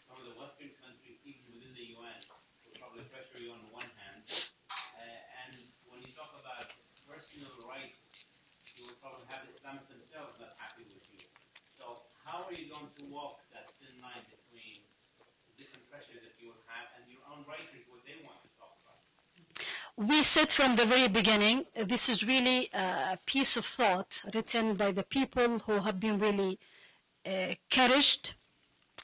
S4: Some of the Western countries, even within the UN, will probably pressure you on one hand. And when you talk about personal rights, you will probably have the Islamists themselves not happy with you. So how are you going to walk that thin line between the different pressures that you will have and your own writers, what they want to talk about?
S2: We said from the very beginning, this is really a piece of thought written by the people who have been really encouraged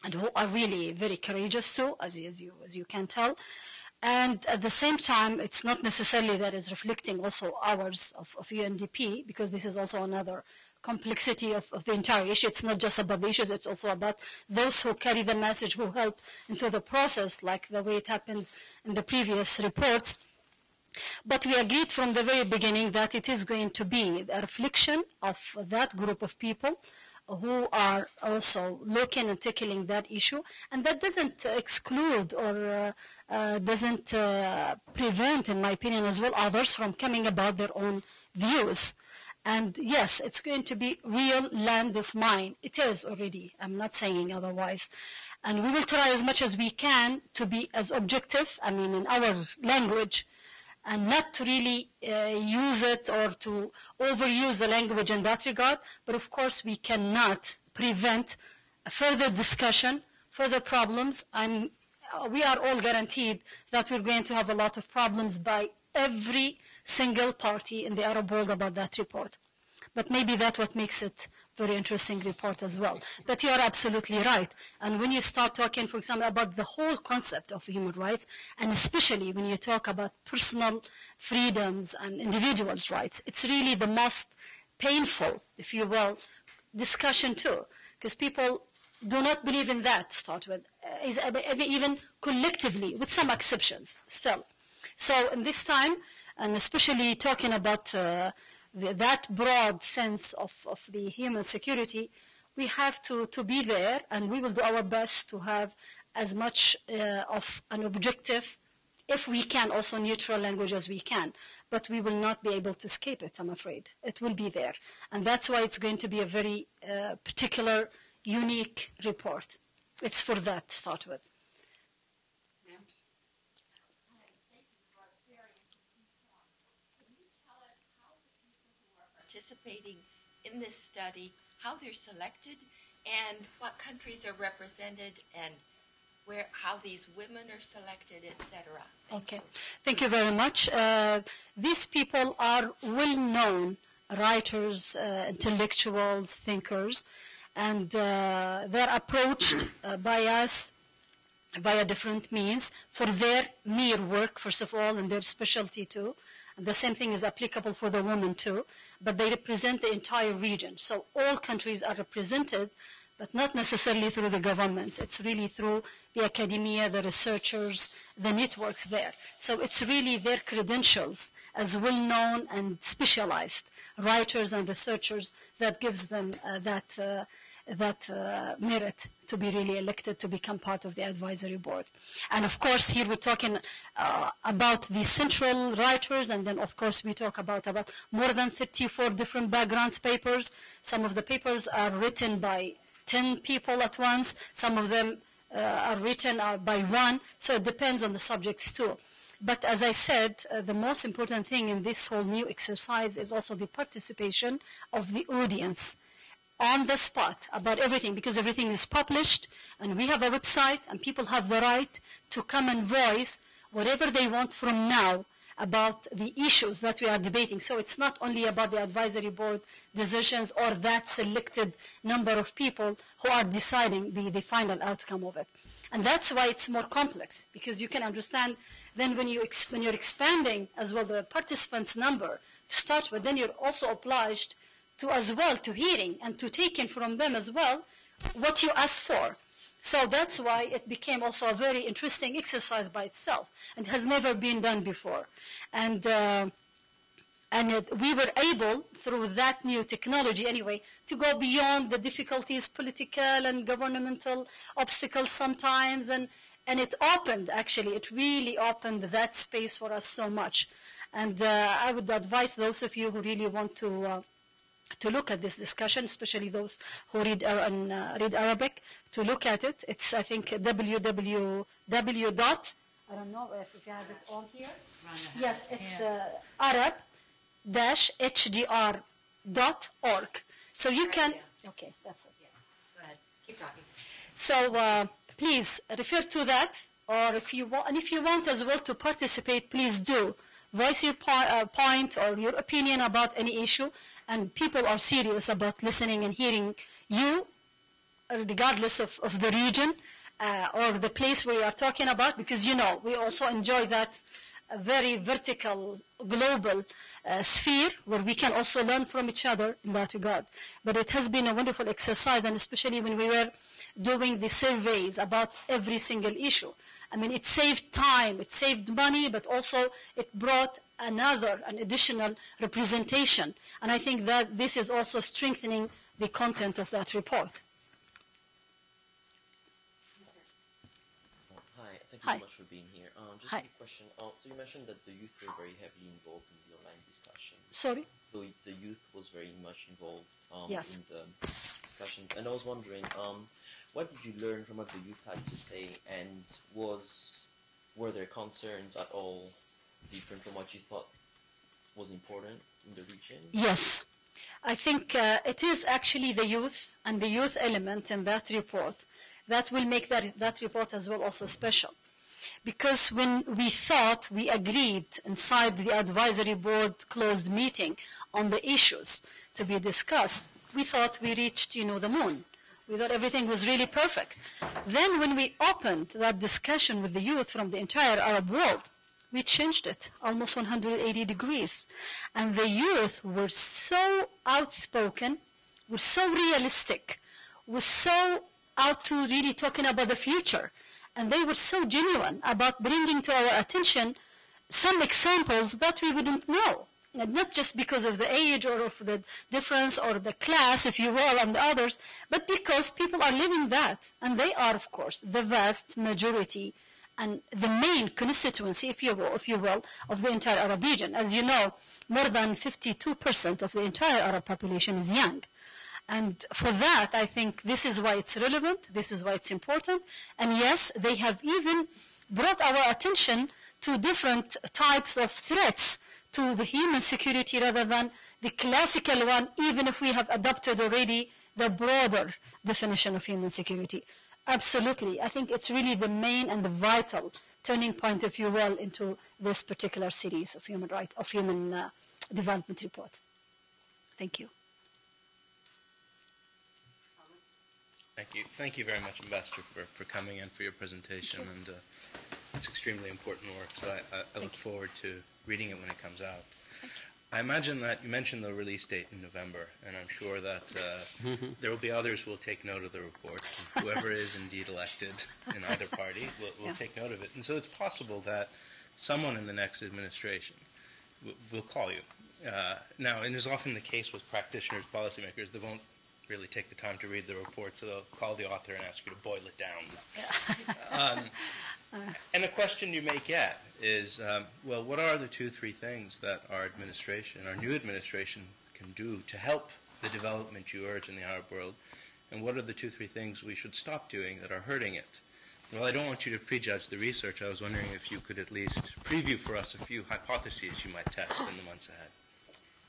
S2: and who are really very courageous too, as you can tell. And at the same time, it's not necessarily that is reflecting also hours of UNDP, because this is also another complexity of the entire issue. It's not just about the issues, it's also about those who carry the message, who help into the process, like the way it happened in the previous reports. But we agreed from the very beginning that it is going to be a reflection of that group of people who are also looking and tackling that issue. And that doesn't exclude or doesn't prevent, in my opinion as well, others from coming about their own views. And yes, it's going to be real land of mine. It is already. I'm not saying otherwise. And we will try as much as we can to be as objective, I mean, in our language, and not to really use it or to overuse the language in that regard. But of course, we cannot prevent further discussion, further problems. We are all guaranteed that we're going to have a lot of problems by every single party in the Arab world about that report. But maybe that's what makes it very interesting report as well. But you are absolutely right. And when you start talking, for example, about the whole concept of human rights, and especially when you talk about personal freedoms and individuals' rights, it's really the most painful, if you will, discussion too. Because people do not believe in that, to start with, even collectively, with some exceptions still. So in this time, and especially talking about that broad sense of the human security, we have to be there, and we will do our best to have as much of an objective, if we can, also neutral language as we can. But we will not be able to escape it, I'm afraid. It will be there. And that's why it's going to be a very particular, unique report. It's for that to start with.
S5: Participating in this study, how they're selected, and what countries are represented, and how these women are selected, etc.
S2: Okay, thank you very much. These people are well-known writers, intellectuals, thinkers, and they're approached by us via different means for their mere work, first of all, and their specialty too. And the same thing is applicable for the women too, but they represent the entire region. So all countries are represented, but not necessarily through the government. It's really through the academia, the researchers, the networks there. So it's really their credentials as well-known and specialized writers and researchers that gives them that merit to be really elected to become part of the advisory board. And of course, here we're talking about the central writers, and then of course we talk about more than 34 different backgrounds papers. Some of the papers are written by 10 people at once. Some of them are written by one. So it depends on the subjects too. But as I said, the most important thing in this whole new exercise is also the participation of the audience on the spot about everything, because everything is published and we have a website and people have the right to come and voice whatever they want from now about the issues that we are debating. So it's not only about the advisory board decisions or that selected number of people who are deciding the final outcome of it. And that's why it's more complex, because you can understand then when you're expanding as well the participants number to start with, then you're also obliged to as well to hearing and to taking from them as well what you asked for. So that's why it became also a very interesting exercise by itself, and has never been done before. And we were able, through that new technology anyway, to go beyond the difficulties, political and governmental obstacles sometimes, and it opened, actually, it really opened that space for us so much. And I would advise those of you who really want to look at this discussion, especially those who read Arabic, to look at it. It's, I think, www. I don't know if you have it on here. Yes, it's Arab-HDR.org. So you can, okay, that's it.
S5: Yeah. Go ahead, keep talking.
S2: So please refer to that, or if you want, and if you want as well to participate, please do. Voice your point or your opinion about any issue, and people are serious about listening and hearing you, regardless of the region or the place where you are talking about, because, you know, we also enjoy that very vertical, global sphere where we can also learn from each other in that regard. But it has been a wonderful exercise, and especially when we were doing the surveys about every single issue. I mean, it saved time, it saved money, but also it brought an additional representation. And I think that this is also strengthening the content of that report.
S6: Hi, thank you
S2: Hi.
S6: so much for being here. Just
S2: Hi.
S6: a quick question. So you mentioned that the youth were very heavily involved in the online discussions.
S2: Sorry?
S6: The youth was very much involved
S2: Yes.
S6: in the discussions. And I was wondering, what did you learn from what the youth had to say? And were their concerns at all different from what you thought was important in the region?
S2: Yes. I think it is actually the youth and the youth element in that report that will make that report as well also special. Because when we agreed inside the advisory board closed meeting on the issues to be discussed, we thought we reached, the moon. We thought everything was really perfect. Then when we opened that discussion with the youth from the entire Arab world, we changed it almost 180 degrees. And the youth were so outspoken, were so realistic, were so out to really talking about the future. And they were so genuine about bringing to our attention some examples that we wouldn't know. And not just because of the age or of the difference or the class, if you will, and the others, but because people are living that. And they are, of course, the vast majority and the main constituency, if you will, of the entire Arab region. As you know, more than 52% of the entire Arab population is young. And for that, I think this is why it's relevant, this is why it's important. And yes, they have even brought our attention to different types of threats to the human security rather than the classical one, even if we have adopted already the broader definition of human security. Absolutely. I think it's really the main and the vital turning point, if you will, into this particular series of human rights, of human development report. Thank you.
S7: Thank you very much, Ambassador, for coming and for your presentation. And it's extremely important work, so I look forward to reading it when it comes out. I imagine that you mentioned the release date in November, and I'm sure that there will be others who will take note of the report. Whoever is indeed elected in either party will take note of it. And so it's possible that someone in the next administration will call you. Now, and is often the case with practitioners, policymakers, they won't really take the time to read the report, so they'll call the author and ask you to boil it down. And a question you may get is, well, what are the 2-3 things that our new administration can do to help the development you urge in the Arab world, and what are the 2-3 things we should stop doing that are hurting it? Well, I don't want you to prejudge the research. I was wondering if you could at least preview for us a few hypotheses you might test in the months ahead.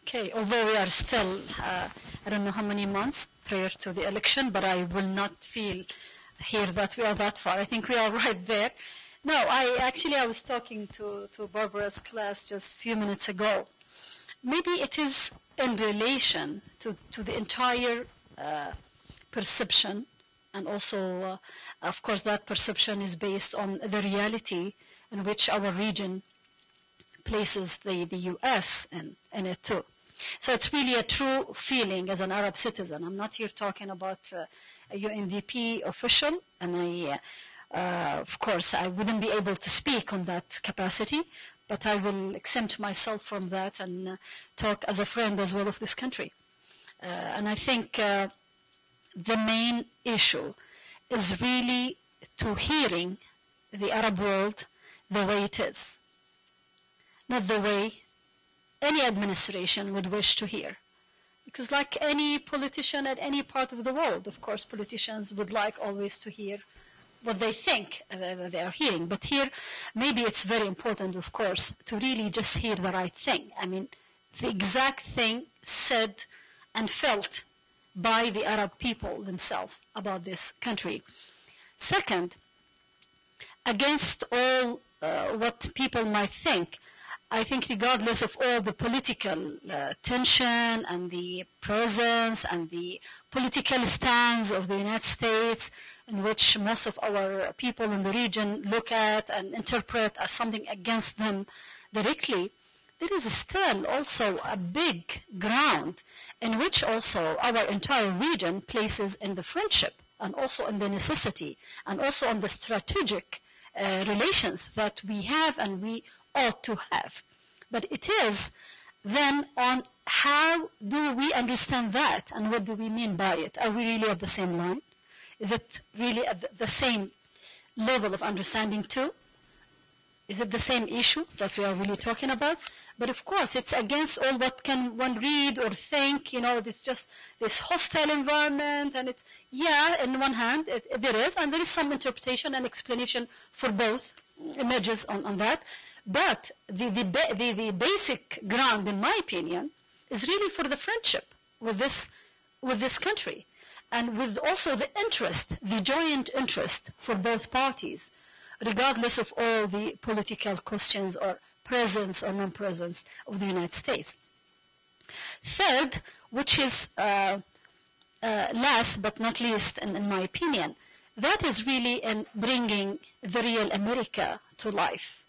S2: Okay, although we are still, I don't know how many months prior to the election, but I will not feel here that we are that far. I think we are right there. No, I was talking to Barbara's class just a few minutes ago. Maybe it is in relation to the entire perception, and also, of course, that perception is based on the reality in which our region places the U.S. in it too. So it's really a true feeling as an Arab citizen. I'm not here talking about a UNDP official, and of course, I wouldn't be able to speak on that capacity, but I will exempt myself from that and talk as a friend as well of this country. And I think the main issue is really to hearing the Arab world the way it is, not the way any administration would wish to hear. Because like any politician at any part of the world, of course, politicians would like always to hear what they think they are hearing. But here, maybe it's very important, of course, to really just hear the right thing. I mean, the exact thing said and felt by the Arab people themselves about this country. Second, against all what people might think, I think regardless of all the political tension and the presence and the political stance of the United States, in which most of our people in the region look at and interpret as something against them directly, there is still also a big ground in which also our entire region places in the friendship and also in the necessity and also on the strategic relations that we have and we ought to have. But it is then on how do we understand that and what do we mean by it? Are we really at the same line? Is it really at the same level of understanding too? Is it the same issue that we are really talking about? But of course, it's against all what can one read or think, this just this hostile environment. And it's, yeah, on one hand, there is, and there is some interpretation and explanation for both images on that. But the basic ground, in my opinion, is really for the friendship with this country. And with also the interest, the joint interest for both parties, regardless of all the political questions or presence or non-presence of the United States. Third, which is last but not least, in my opinion, that is really in bringing the real America to life.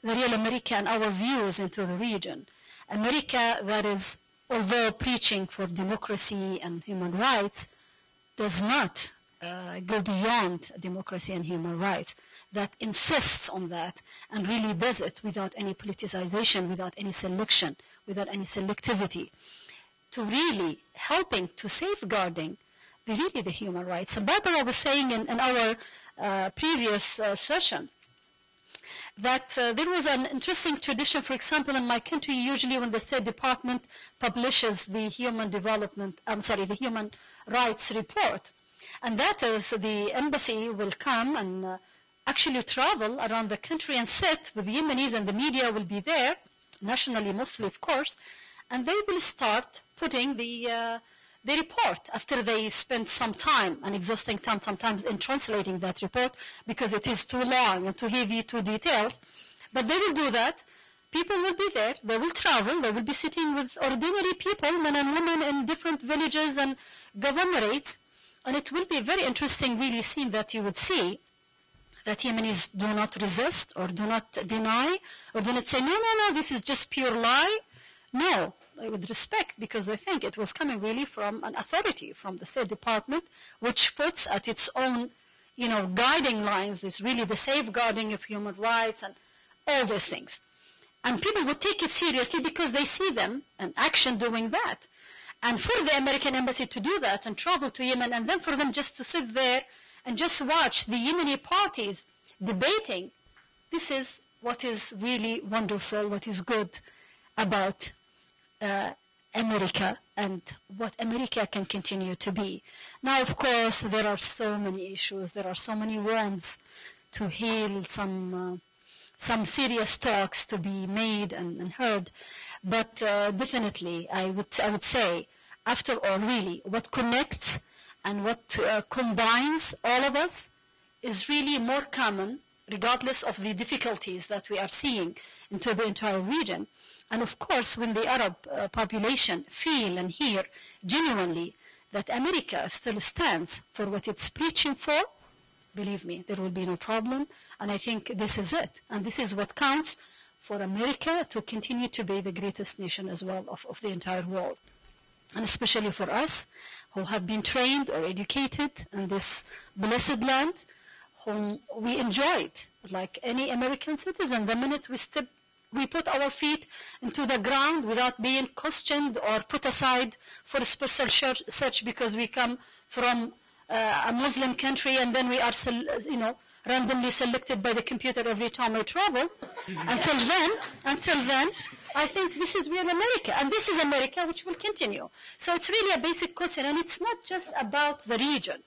S2: The real America and our views into the region. America that is, although preaching for democracy and human rights, does not go beyond democracy and human rights, that insists on that and really does it without any politicization, without any selection, without any selectivity, to really helping to safeguarding the human rights. And Barbara was saying in our previous session that there was an interesting tradition, for example, in my country, usually when the State Department publishes the human rights report, and that is the embassy will come and actually travel around the country and sit with the Yemenis, and the media will be there, nationally mostly, of course, and they will start putting the report after they spend some time, an exhausting time sometimes, in translating that report because it is too long and too heavy, too detailed. But they will do that. People will be there. They will travel. They will be sitting with ordinary people, men and women in different villages and governorates. And it will be very interesting, really, scene that you would see that Yemenis do not resist or do not deny or do not say, no, this is just pure lie. No, with respect, because they think it was coming really from an authority, from the State Department, which puts at its own, guiding lines, this really the safeguarding of human rights and all these things. And people would take it seriously because they see them in action doing that. And for the American embassy to do that and travel to Yemen, and then for them just to sit there and just watch the Yemeni parties debating, this is what is really wonderful, what is good about America and what America can continue to be. Now, of course, there are so many issues, there are so many wounds to heal, some serious talks to be made and heard, but definitely I would say, after all, really, what connects and what combines all of us is really more common, regardless of the difficulties that we are seeing into the entire region. And of course, when the Arab population feel and hear genuinely that America still stands for what it's preaching for, believe me, there will be no problem. And I think this is it. And this is what counts for America to continue to be the greatest nation as well of the entire world. And especially for us, who have been trained or educated in this blessed land, whom we enjoyed, like any American citizen. The minute we put our feet into the ground without being questioned or put aside for a special search because we come from a Muslim country and then we are, randomly selected by the computer every time we travel. Until then, I think this is real America, and this is America which will continue. So it's really a basic question, and it's not just about the region.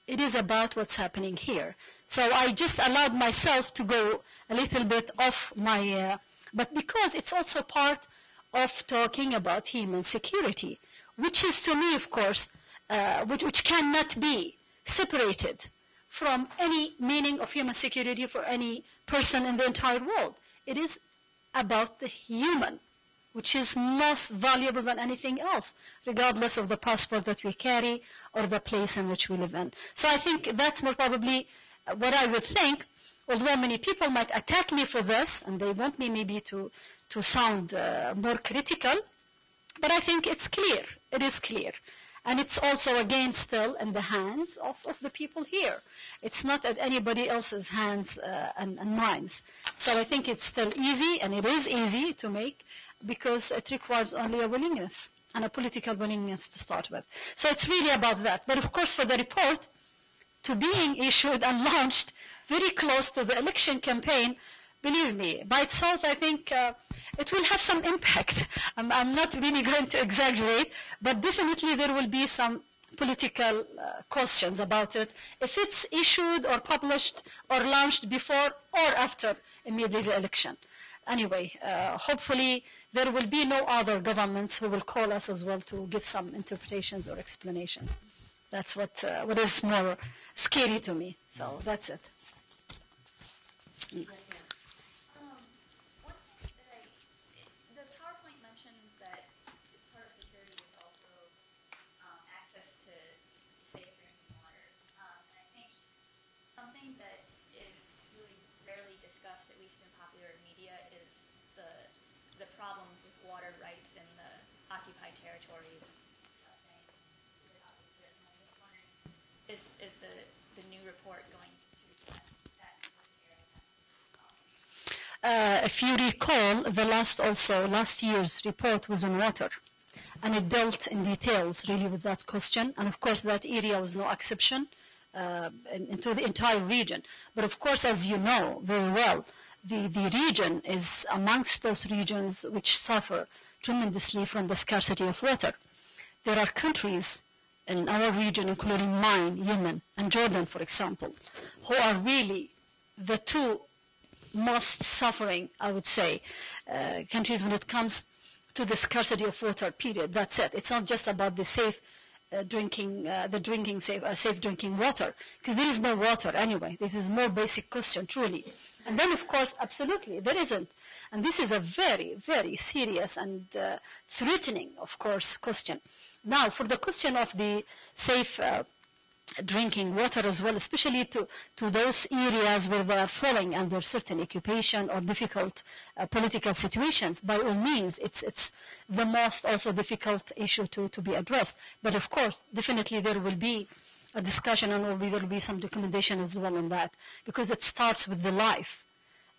S2: It is about what's happening here. So I just allowed myself to go a little bit off my, but because it's also part of talking about human security, which is to me, of course, which cannot be separated from any meaning of human security for any person in the entire world. It is about the human, which is most valuable than anything else, regardless of the passport that we carry or the place in which we live in. So I think that's more probably what I would think, although many people might attack me for this, and they want me maybe to sound more critical, but I think it's clear, it is clear. And it's also, again, still in the hands of the people here. It's not at anybody else's hands and minds. So I think it's still easy, and it is easy to make, because it requires only a willingness and a political willingness to start with. So it's really about that. But of course, for the report to being issued and launched very close to the election campaign, believe me, by itself, I think it will have some impact. I'm not really going to exaggerate, but definitely there will be some political questions about it, if it's issued or published or launched before or after immediate election. Anyway, hopefully there will be no other governments who will call us as well to give some interpretations or explanations. That's what is more scary to me. So that's it.
S8: The PowerPoint mentioned that part of security is also access to safe drinking water. And I think something that is really rarely discussed, at least in popular media, is the problems with water rights in the occupied territories. Is the new report going to address that specific area?
S2: If you recall, last year's report was on water, and it dealt in details really with that question. And of course, that area was no exception into the entire region. But of course, as you know very well, the region is amongst those regions which suffer tremendously from the scarcity of water. There are countries in our region, including mine, Yemen, and Jordan, for example, who are really the two most suffering, I would say, countries when it comes to the scarcity of water, period. That's it. It's not just about the safe safe drinking water, because there is no water anyway. This is more basic question, truly. And then, of course, absolutely, there isn't. And this is a very, very serious and threatening, of course, question. Now, for the question of the safe drinking water as well, especially to those areas where they are falling under certain occupation or difficult political situations, by all means, it's the most also difficult issue to be addressed. But of course, definitely there will be a discussion, and there will be some documentation as well on that, because it starts with the life.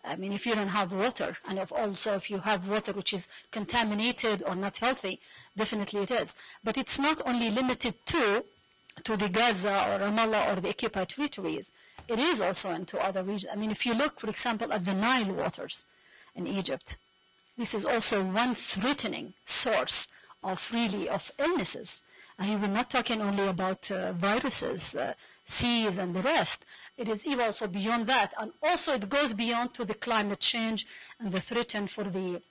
S2: I mean, if you don't have water, and if you have water which is contaminated or not healthy, definitely it is. But it's not only limited to the Gaza or Ramallah or the occupied territories. It is also into other regions. I mean, if you look, for example, at the Nile waters in Egypt, this is also one threatening source of illnesses. And we're not talking only about viruses, seas, and the rest. It is even also beyond that. And also it goes beyond to the climate change and the threat for the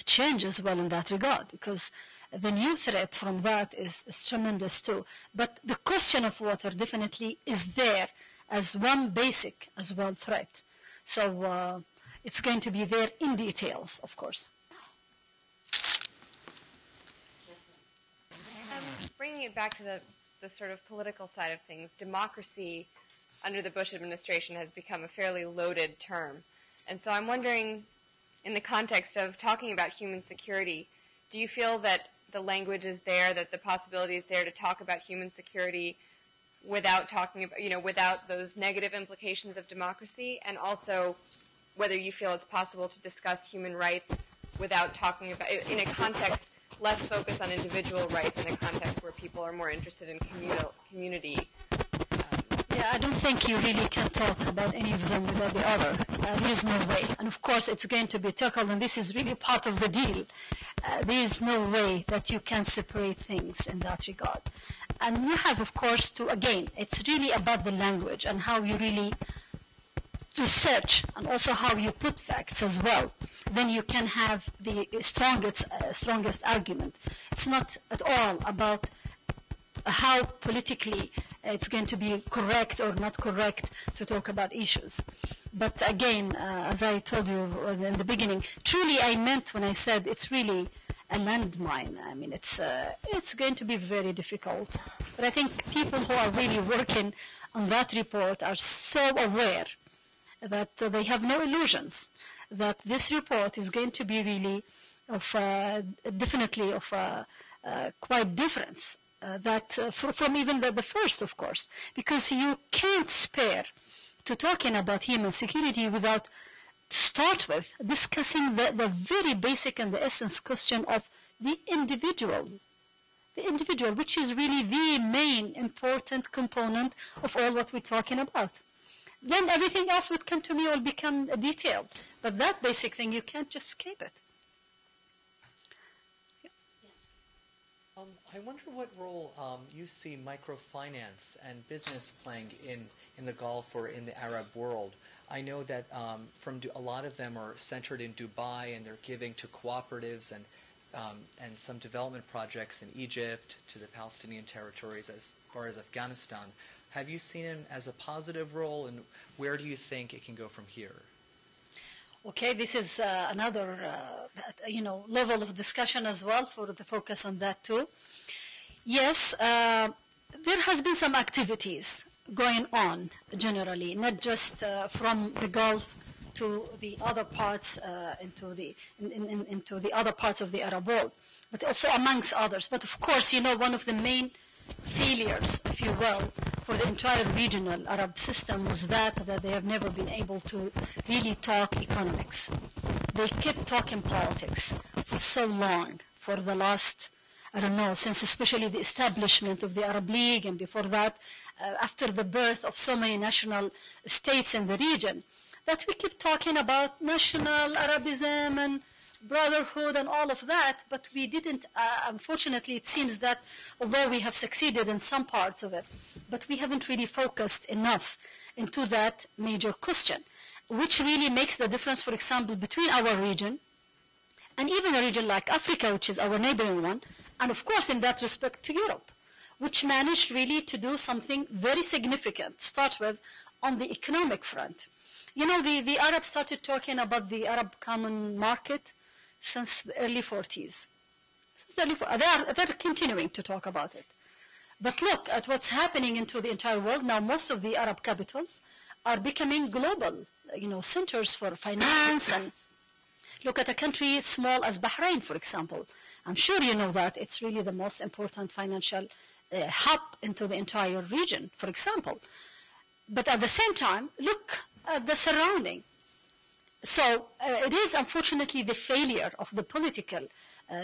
S2: change as well in that regard, because the new threat from that is tremendous too. But the question of water definitely is there as one basic as well threat. So it's going to be there in details, of course.
S9: Bringing it back to the sort of political side of things, democracy under the Bush administration has become a fairly loaded term. And so I'm wondering, in the context of talking about human security, do you feel that the language is there, that the possibility is there to talk about human security without talking about, without those negative implications of democracy, and also whether you feel it's possible to discuss human rights without talking about, in a context less focused on individual rights, in a context where people are more interested in community.
S2: Yeah, I don't think you really can talk about any of them without the other. There is no way. And of course, it's going to be tackled, and this is really part of the deal. There is no way that you can separate things in that regard. And you have, of course, again, it's really about the language and how you really research, and also how you put facts as well. Then you can have the strongest argument. It's not at all about how politically it's going to be correct or not correct to talk about issues. But again, as I told you in the beginning, truly I meant when I said it's really a landmine. I mean, it's going to be very difficult. But I think people who are really working on that report are so aware that they have no illusions, that this report is going to be really definitely of quite different from even the first, of course, because you can't spare to talking about human security without start with discussing the very basic and the essence question of the individual, which is really the main important component of all what we're talking about. Then everything else would come to me will become a detail. But that basic thing, you can't just escape it.
S3: Yes.
S10: I wonder what role you see microfinance and business playing in the Gulf or in the Arab world. I know that a lot of them are centered in Dubai, and they're giving to cooperatives and some development projects in Egypt, to the Palestinian territories as far as Afghanistan. Have you seen it as a positive role, and where do you think it can go from here?
S2: Okay, this is another level of discussion as well, for the focus on that too. Yes, there has been some activities going on generally, not just from the Gulf to the other parts, into the other parts of the Arab world, but also amongst others. But of course, one of the main failures, if you will, for the entire regional Arab system was that they have never been able to really talk economics. They kept talking politics for so long, for the last, I don't know, since especially the establishment of the Arab League, and before that, after the birth of so many national states in the region, that we keep talking about national Arabism and brotherhood and all of that, but we didn't, unfortunately, it seems that although we have succeeded in some parts of it, but we haven't really focused enough into that major question, which really makes the difference, for example, between our region and even a region like Africa, which is our neighboring one, and of course, in that respect, to Europe, which managed really to do something very significant, start with, on the economic front. The Arabs started talking about the Arab Common Market since the early 40s. They're continuing to talk about it. But look at what's happening into the entire world. Now most of the Arab capitals are becoming global, centers for finance. And look at a country small as Bahrain, for example. I'm sure you know that. It's really the most important financial hub into the entire region, for example. But at the same time, look at the surrounding. So it is unfortunately the failure of the political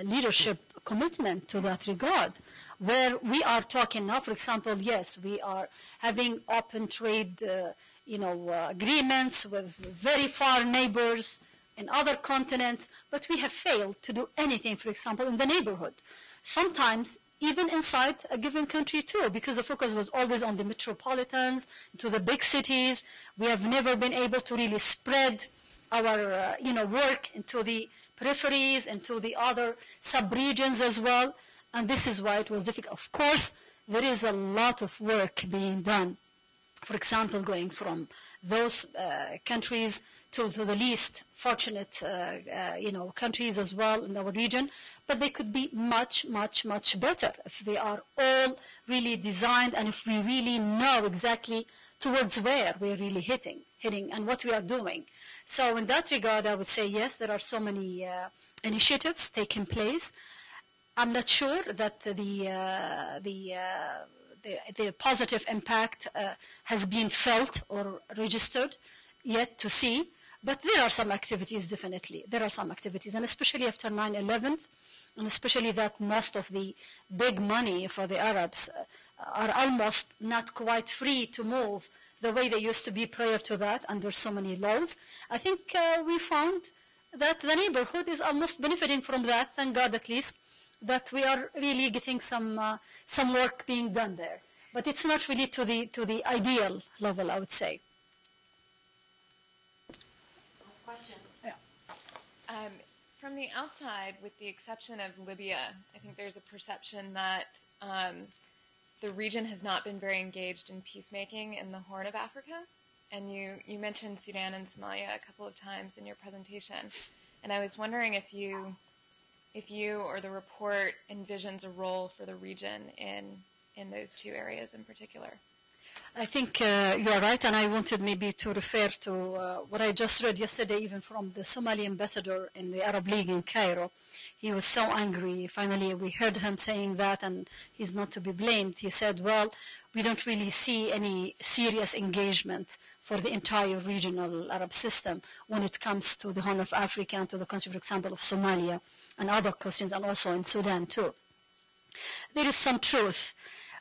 S2: leadership commitment to that regard, where we are talking now, for example, yes, we are having open trade agreements with very far neighbors in other continents, but we have failed to do anything, for example, in the neighborhood. Sometimes even inside a given country too, because the focus was always on the metropolitans, to the big cities. We have never been able to really spread our work into the peripheries, into the other sub-regions as well, and this is why it was difficult. Of course, there is a lot of work being done. For example, going from those countries to the least fortunate countries as well in our region, but they could be much, much, much better if they are all really designed, and if we really know exactly towards where we're really hitting and what we are doing. So in that regard, I would say yes, there are so many initiatives taking place. I'm not sure that the positive impact has been felt or registered yet to see, but there are some activities, definitely. There are some activities, and especially after 9/11, and especially that most of the big money for the Arabs are almost not quite free to move the way they used to be prior to that under so many laws. I think we found that the neighborhood is almost benefiting from that, thank God at least, that we are really getting some work being done there. But it's not really to the ideal level, I would say.
S5: Last question.
S2: Yeah.
S9: From the outside, with the exception of Libya, I think there's a perception that the region has not been very engaged in peacemaking in the Horn of Africa. And you mentioned Sudan and Somalia a couple of times in your presentation. And I was wondering if you or the report envisions a role for the region in those two areas in particular.
S2: I think you are right, and I wanted maybe to refer to what I just read yesterday, even from the Somali ambassador in the Arab League in Cairo. He was so angry. Finally, we heard him saying that, and he's not to be blamed. He said, well, we don't really see any serious engagement for the entire regional Arab system when it comes to the Horn of Africa and to the country, for example, of Somalia and other questions, and also in Sudan too. There is some truth.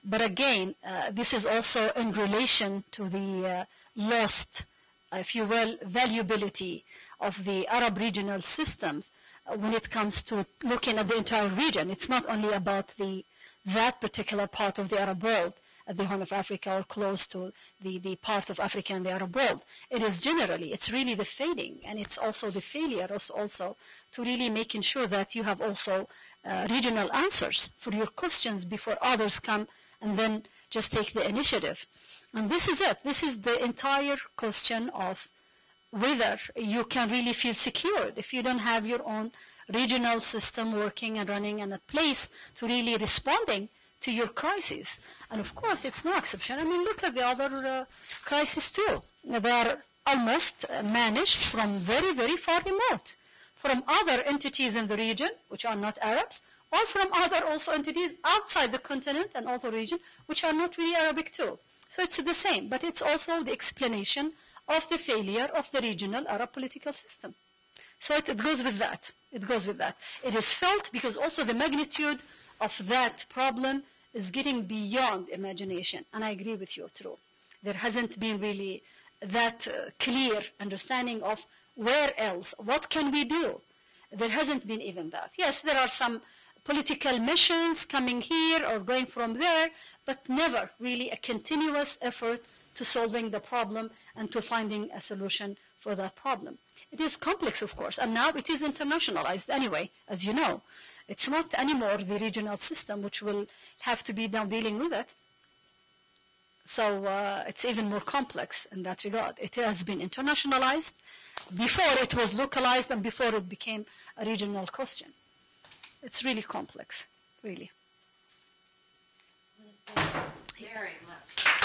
S2: But again, this is also in relation to the lost, if you will, valuability of the Arab regional systems when it comes to looking at the entire region. It's not only about that particular part of the Arab world, at the Horn of Africa or close to the part of Africa and the Arab world. It is generally, it's really the fading, and it's also the failure also to really making sure that you have also regional answers for your questions before others come and then just take the initiative. And this is it. This is the entire question of whether you can really feel secured if you don't have your own regional system working and running and at place to really responding to your crisis. And of course, it's no exception. I mean, look at the other crises too. They are almost managed from very, very far remote, from other entities in the region, which are not Arabs, or from other also entities outside the continent and also region, which are not really Arabic too. So it's the same, but it's also the explanation of the failure of the regional Arab political system. So it goes with that. It goes with that. It is felt because also the magnitude of that problem is getting beyond imagination. And I agree with you, true. There hasn't been really that clear understanding of where else, what can we do? There hasn't been even that. Yes, there are some political missions coming here or going from there, but never really a continuous effort to solving the problem and to finding a solution for that problem. It is complex, of course, and now it is internationalized anyway, as you know. It's not anymore the regional system which will have to be now dealing with it. So it's even more complex in that regard. It has been internationalized before it was localized and before it became a regional question. It's really complex, really.
S1: Very much.